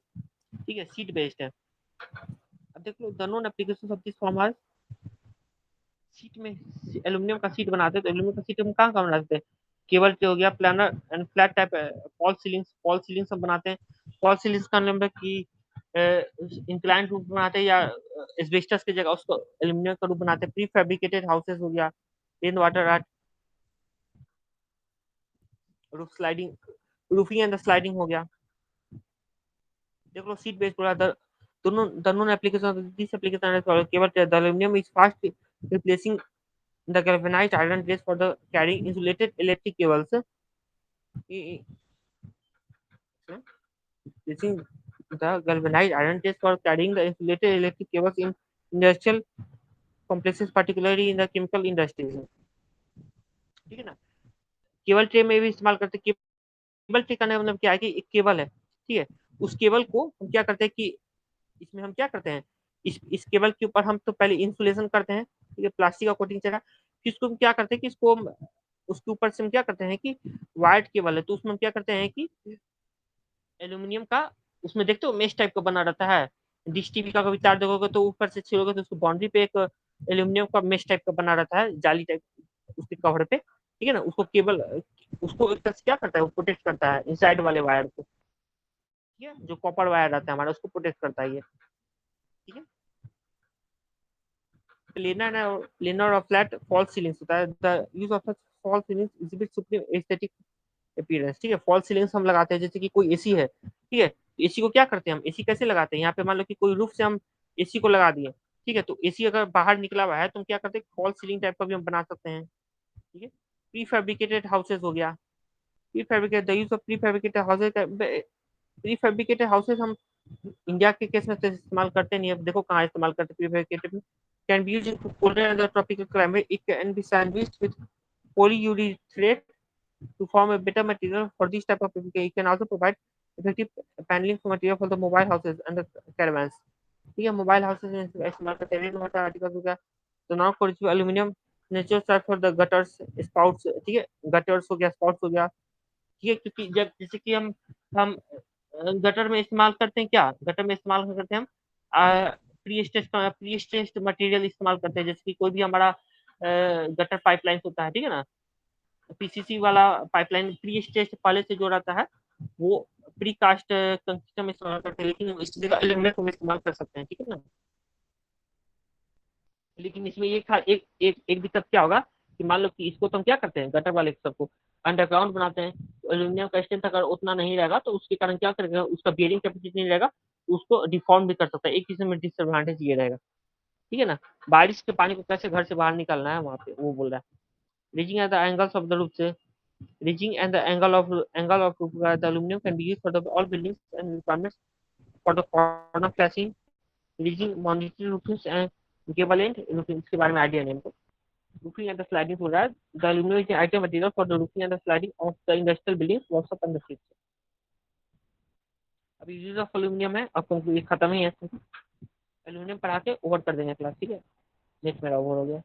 ठीक है। शीट बेस्ड है। अब देख लो the known application of this form are sheet में एल्यूमिनियम का शीट बनाते हैं, तो एल्यूमिनियम का शीट हम कहाँ कहाँ बनाते हैं, केबल पे हो गया, planar and flat type fall ceiling सब बनाते हैं। फॉल सीलिंग का मतलब कि इंक्लाइन रूफ बनाते हैं या एस्बेस्टस की जगह उसको एल्यूमिनियम का रूफ बनाते हैं। प्री फैब्रिकेटेड हाउसेस हो गया, rain water art, roof sliding, roofing and sliding हो गया। देख लो सीट बेस्ड पूरा दोनों application this application cable the aluminium is fast replacing the galvanized iron trays for the carrying insulated electric cables. Using the galvanized iron trays for carrying the insulated electric cables in industrial complexes, particularly in the chemical industries. ठीक है ना, cable tray में भी इस्तेमाल करते हैं। Cable tray का मतलब क्या है कि एक केबल है, ठीक है, उस केबल को हम क्या करते हैं कि इसमें हम क्या करते हैं, इस केबल के ऊपर हम तो पहले इंसुलेशन करते हैं, ठीक है, प्लास्टिक का कोटिंग चढ़ा, फिर इसको हम क्या करते हैं कि इसको उसके ऊपर से हम क्या करते हैं कि वाइट केबल है तो उसमें हम क्या करते हैं कि एल्यूमिनियम का उसमें देखते हो मेश टाइप का बना रहता है। डिश टीवी का कभी तार देखोगे तो ऊपर से छिड़ोगे तो उसको बाउंड्री पे एक एल्यूमिनियम का मेश टाइप का बना रहता है, जाली टाइप उसके कवर पे, ठीक है ना। उसको केबल उसको एक तरह से क्या करता है, वो प्रोटेक्ट करता है इनसाइड वाले वायर को। ठीक है, जो कॉपर वायर रहता है हमारा उसको प्रोटेक्ट करता है ये, ठीक है। प्लेनर और फ्लैट फॉल्स सीलिंग्स होता है, the use of false ceilings exhibit supreme aesthetic appearance, ठीक है। फॉल्स सीलिंग्स हम लगाते हैं, जैसे कि कोई एसी है, ठीक है, तो एसी को क्या करते हैं हम, एसी कैसे लगाते हैं, यहाँ पे मान लो कि कोई रूफ से हम एसी को लगा दिए, ठीक है, तो एसी अगर बाहर निकला हुआ है तो हम क्या करते हैं, फॉल्स सीलिंग टाइप का भी हम बना सकते हैं, ठीक है। प्री फैब्रिकेटेड हाउसेज हो गया, pre fabricated, the use of pre fabricated houses, pre fabricated houses हम इंडिया के केस में तो इस्तेमाल करते नहीं है, देखो कहाँ इस्तेमाल करते हैं प्री फैब्रिकेटेड में, can be used in colder and tropical climate, it can be sandwiched with polyurethane to form a better material for this type of application. It can also provide effective paneling for material for the mobile houses and the caravans. ठीक है, mobile houses में इस्तेमाल करते हैं, मोटा articles हो गया, तो non corrosive aluminium natural surf for the gutters spouts, ठीक है, गटर्स हो गया, स्पाउट्स हो गया, ठीक है, क्योंकि जब जैसे कि हम गटर में इस्तेमाल करते हैं, क्या गटर में इस्तेमाल करते हैं हम प्री स्टेस्ट मटेरियल इस्तेमाल करते हैं, जैसे कि कोई भी हमारा गटर पाइपलाइन होता है, ठीक है ना, पीसीसी वाला पाइपलाइन प्री स्टेज पहले से जो रहता है वो प्री कास्ट कंक्रीट में इस्तेमाल करते हैं, लेकिन इस जगह एल्यूमिनियम को इस्तेमाल कर सकते हैं, ठीक है ना। लेकिन इसमें एक दिक्कत क्या होगा कि मान लो कि इसको तो हम क्या करते हैं, गटर वाले सबको अंडरग्राउंड बनाते हैं, तो एल्यूमिनियम का स्ट्रेंथ अगर उतना नहीं रहेगा तो उसके कारण क्या करेगा, उसका बियरिंग कैपेसिटी नहीं रहेगा, तो उसको डिफॉर्म भी कर सकता है, एक किस्म में डिसएडवांटेज ये रहेगा, ठीक है ना। बारिश के पानी को कैसे घर से बाहर निकालना है वहां पे वो बोल रहा है। Reaching at the angles of the roof से, ridging and the angle of roof, the aluminum can be used for the all buildings and requirements for the corner flashing, ridging, monitoring roofings and gable end roofing, इसके बारे में idea नहीं हमको। roofing and the sliding हो रहा है, the aluminum is the item material for the roofing and the sliding of the industrial buildings, workshop and the streets। अभी use of aluminium है, अब ये खत्म ही है, एल्यूमिनियम पढ़ा के ओवर कर देंगे क्लास, ठीक है, नेक्स्ट मेरा ओवर हो गया।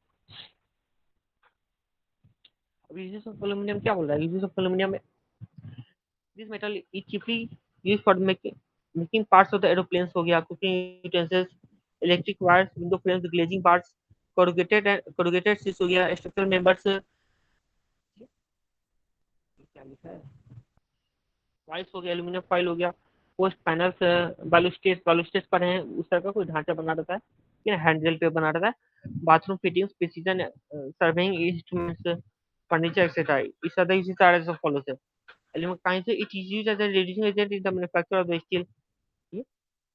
अब यूजेस ऑफ एल्यूमिनियम क्या बोल रहा है, uses of aluminium, this metal is chiefly used for making parts of the aeroplanes हो गया, cooking utensils, electric wires, window frames, glazing parts, corrugated sheets हो गया, structural members, क्या लिखा है, फाइल्स हो गया, एल्यूमिनियम फाइल हो गया, पोस्ट पैनल्स, बालूस्टेज पर है, उस तरह का कोई ढांचा बना रहता है, ठीक है, हैंडल पे बना रहता है, bathroom fittings, precision serving instruments, furniture etcetera, इस अदर इसी तरह से फॉलो है। एलिमेंट काइंड से it is used as a reducing agent in the manufacture of the steel,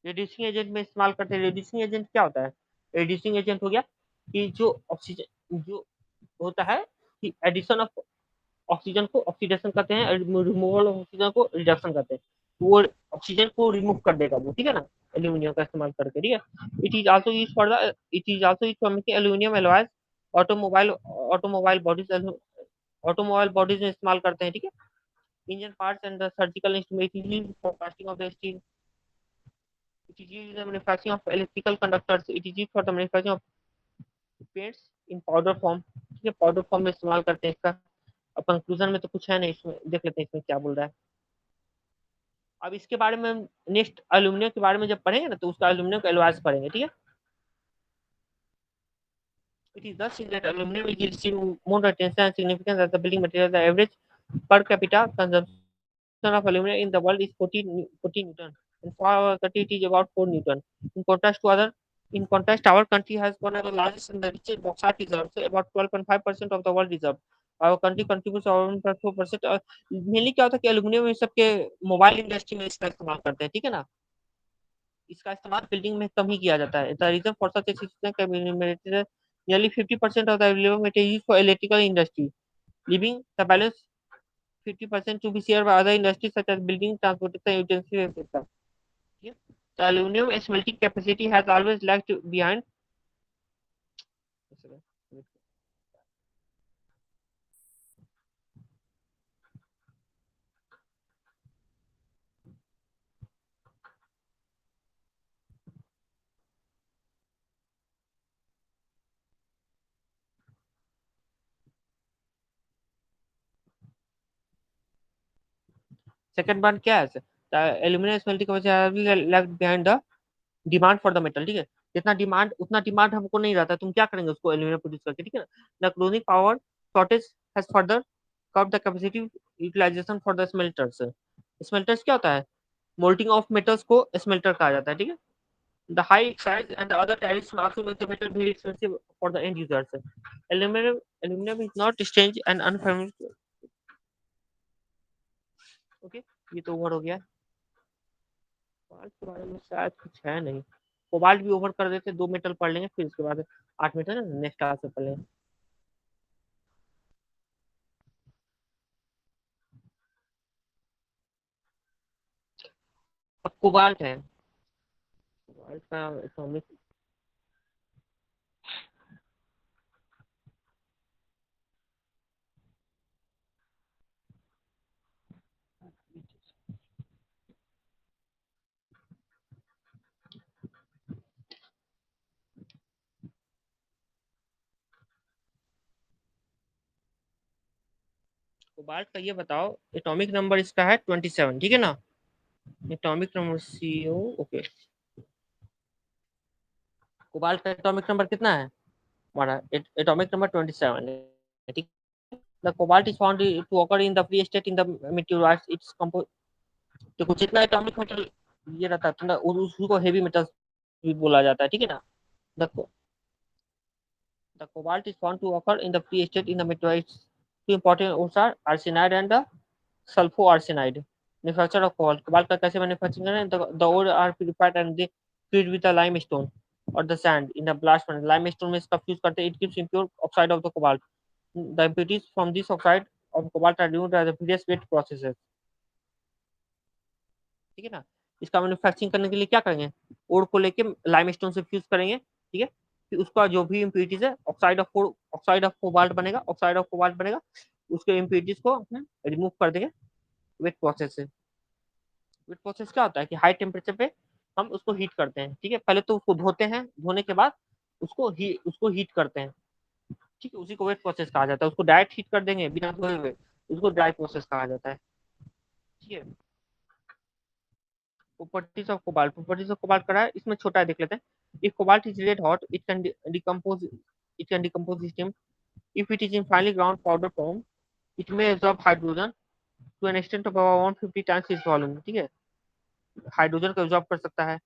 reducing agent में इस्तेमाल करते हैं। रिड्यूसिंग एजेंट क्या होता है, रिड्यूसिंग एजेंट हो गया कि जो ऑक्सीजन जो होता है कि एडिशन ऑफ ऑक्सीजन को ऑक्सीडेशन करते हैं, रिमूवल ऑफ ऑक्सीजन को रिडक्शन करते हैं, तो वो ऑक्सीजन को रिमूव कर देगा वो, ठीक है ना, एल्यूमिनियम का इस्तेमाल करके, ठीक है। It is also use for making aluminium alloys, automobile bodies में इस्तेमाल करते हैं, ठीक है। Engine parts and the surgical instrument for casting of the steel, it is used in the manufacturing of electrical conductors, it is used for the manufacturing of paints in powder form, ठीक है, powder form में इस्तेमाल करते हैं इसका। अब conclusion में तो कुछ है नहीं, इसमें देख लेते हैं इसमें क्या बोल रहा है। अब इसके बारे में नेक्स्ट एल्यूमिनियम के बारे में जब पढ़ेंगे ना तो उसका एल्यूमिनियम का एलॉयज पढ़ेंगे, ठीक है। It is thus seen that aluminum is receiving more attention and significance as the building material. The average per capita consumption of aluminum in the world is 40 Newton. In for our country, it is about 4 Newton. In contrast, our country has one of the largest and the richest bauxite reserves, about 12.5% of the world reserve. Our country contributes around 4%। Mainly क्या होता है कि aluminium में सबके mobile industry में इसका इस्तेमाल करते हैं, ठीक है ना। इसका इस्तेमाल बिल्डिंग में कम ही किया जाता है। The reason for such a nearly 50% of the available material is for electrical industry, leaving the balance 50% to be shared by other industries such as building, transportation, utensils, etc. Yeah. The aluminum smelting capacity has always lagged behind. Second one क्या है, the aluminum smelting capacity has always lagged behind the demand for the metal, ठीक है। जितना demand उतना demand हमको नहीं रहता, तुम क्या करेंगे उसको एल्यूमिनियम प्रोड्यूस करके, ठीक है ना। The closing power shortage has further curve the capacity utilisation for the smelters. Smelters क्या होता है, मोल्टिंग ऑफ मेटल्स को स्मेल्टर कहा जाता है, ठीक है। The high size and the other tariffs also make the metal very expensive for the end users. Aluminum is not strange and unfamiliar. Okay, ये तो ओवर हो गया। कोबाल्ट के बारे में शायद कुछ है नहीं। कोबाल्ट भी ओवर कर देते, 2 मेटल पढ़ लेंगे, फिर उसके बाद 8 मेटल नेक्स्ट क्लास में पढ़ लेंगे। अब कोबाल्ट है, कोबाल्ट का एटॉमिक कोबाल्ट का ये बताओ, एटॉमिक नंबर इसका है 27, ठीक है ना। Atomic number CO, okay. Cobalt का एटॉमिक नंबर कितना है हमारा? एटॉमिक नंबर 27 है, ठीक। The cobalt is found to occur in the free state in the meteorites. It's composed, देखो जितना एटॉमिक मेटल ये रहता है ना, उसको हेवी मेटल भी बोला जाता है, ठीक है ना। The The cobalt is found to occur in the free state in the meteorites. Two important ores are arsenide and the sulfo-arsenide. Manufacture of cobalt. Cobalt का कैसे manufacturing करें? The ore are purified and they fused with the limestone or the sand in the blast furnace. Limestone में इसका fuse करते हैं, it gives impure oxide of the cobalt. The impurities from this oxide of cobalt are removed by the various wet processes. ठीक है ना। इसका manufacturing करने के लिए क्या करेंगे? ओर को लेके लाइमस्टोन से फ्यूज करेंगे, ठीक है। फिर उसका जो भी इम्प्यूरिटीज है, ऑक्साइड ऑफ कोबाल्ट बनेगा, ऑक्साइड ऑफ कोबाल्ट बनेगा। उसके इम्प्यूरिटीज को रिमूव कर देंगे वेट प्रोसेस से। वेट प्रोसेस क्या होता है कि हाई टेम्परेचर पे हम उसको हीट करते हैं, ठीक है। पहले तो उसको धोते हैं, धोने के बाद उसको हीट करते हैं, ठीक है। उसी को वेट प्रोसेस कहा जाता है। उसको डायरेक्ट हीट कर देंगे बिना धोए हुए, उसको ड्राई प्रोसेस कहा जाता है, ठीक है। प्रॉपर्टीज ऑफ कोबाल्ट करा है, इसमें छोटा है, देख लेते हैं। If cobalt is red hot, it can decompose steam. If it is in finely ground powder form, it may absorb hydrogen to an extent of about 150 times its volume, ठीक है। हाइड्रोजन को एब्जॉर्ब कर सकता है।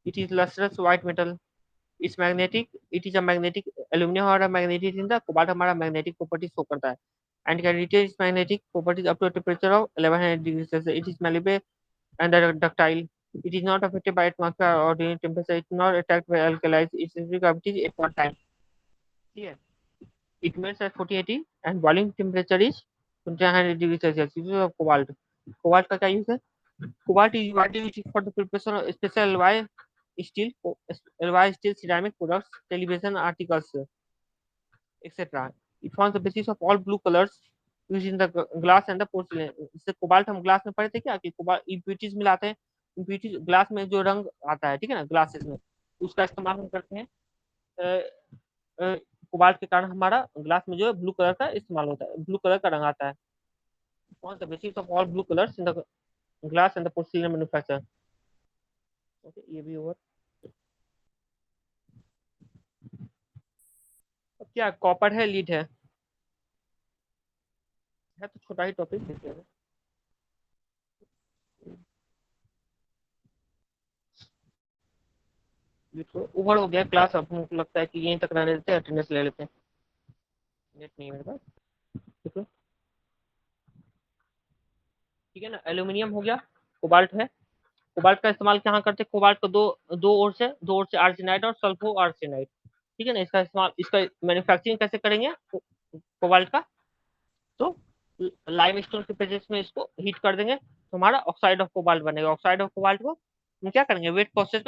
It is lustrous white metal. Its magnetic, it is a magnetic. Aluminium हमारा magnetic in the cobalt हमारा magnetic property show करता है। And can retain its magnetic properties up to temperature of 1100 degree Celsius. It is malleable and ductile. It is not affected by atmosphere or ordinary temperature. It is not attacked by alkalis. Its specific gravity is 8.9. ठीक है। It melts at 4080 and boiling temperature is 2900 degrees Celsius. Use of cobalt. Cobalt का क्या use है? Cobalt is widely used for the preparation of special alloy steel, ceramic products, television articles, etc. It forms the basis of all blue colors used in the glass and the porcelain. इससे cobalt हम glass में पढ़े थे क्या, कि cobalt impurities मिलाते हैं। Impurities glass में जो रंग आता है, ठीक है ना, ग्लासेस में, उसका इस्तेमाल हम करते हैं। कोबाल्ट के कारण हमारा ग्लास में जो है ब्लू कलर का इस्तेमाल होता है, ब्लू कलर का रंग आता है। कौन the basis of all blue colours in the glass and the porcelain manufacture. Okay, ये भी ओवर। अब क्या कॉपर है, लीड है तो छोटा ही टॉपिक देखते हैं। ये तो ओवर हो गया क्लास। अब मुझे लगता है कि यहीं तक रहने देते हैं, अटेंडेंस ले लेते हैं। नेट नहीं है मेरे पास, ठीक है। ठीक है ना, एल्यूमिनियम हो गया, कोबाल्ट है। कोबाल्ट का इस्तेमाल कहाँ करते हैं? कोबाल्ट को दो ओर से आर्सेनाइड और सल्फो आर्सेनाइड, ठीक है ना। इसका इस्तेमाल, इसका मैन्युफैक्चरिंग कैसे करेंगे कोबाल्ट का? तो लाइम स्टोन के प्रेजेंस में इसको हीट कर देंगे तो हमारा ऑक्साइड ऑफ कोबाल्ट बनेगा। ऑक्साइड ऑफ कोबाल्ट को हम क्या करेंगे, वेट प्रोसेस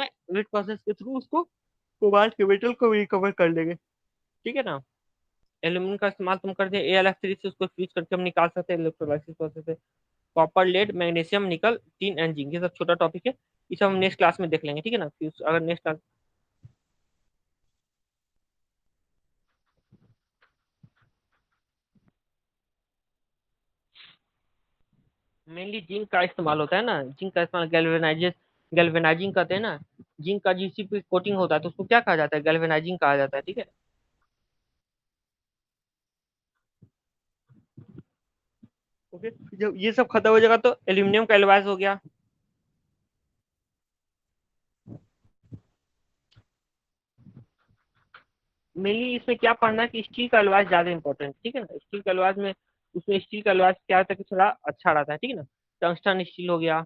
के थ्रू उसको कोबाल्ट के मेटल को रिकवर कर लेंगे, ठीक है ना। एल्यूमिनियम का इस्तेमाल तुम करते हैं AlF3 से, उसको फ्यूज करके हम निकाल सकते हैं इलेक्ट्रोलाइसिस प्रोसेस से। कॉपर, लेड, मैग्नीशियम, निकल, टिन एंड जिंक, ये सब छोटा टॉपिक है, ये सब हम नेक्स्ट क्लास में देख लेंगे, ठीक है ना। फ्यूज अगर नेक्स्ट क्लास, मेनली जिंक का इस्तेमाल होता है ना। जिंक का इस्तेमाल गैल्वेनाइजिंग करते हैं ना। जिंक का जीसी पे कोटिंग होता है तो उसको क्या कहा जाता है? गैल्वेनाइजिंग कहा जाता है, ठीक है। ओके, जब ये सब खत्म हो जाएगा तो एल्यूमिनियम का एलवाइज हो गया। मेनली इसमें क्या पढ़ना है कि स्टील का अलवाज ज्यादा इंपॉर्टेंट, ठीक है ना। स्टील का अलवाज में, उसमें स्टील का अलवाज क्या होता है कि थोड़ा अच्छा रहता है, ठीक है ना। टंगस्टन स्टील हो गया,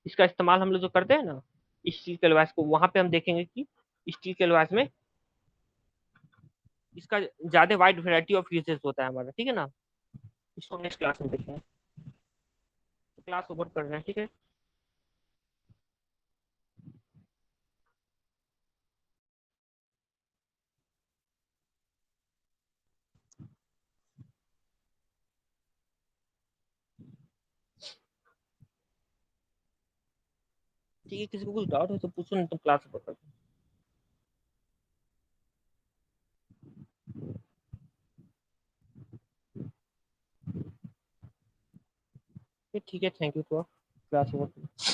इसका इस्तेमाल हम लोग जो करते हैं ना स्टील के अलवाज को, वहां पे हम देखेंगे कि स्टील के अलवाज में इसका ज्यादा वाइड वेराइटी ऑफ यूजेस होता है हमारा, ठीक है ना। इसको नेक्स्ट क्लास में देखते हैं। तो क्लास ओवर कर रहे हैं, ठीक है। ठीक है, किसी को कुछ डाउट हो तो पूछो, नहीं तो क्लास ओवर कर ठीक है। Thank you for class over.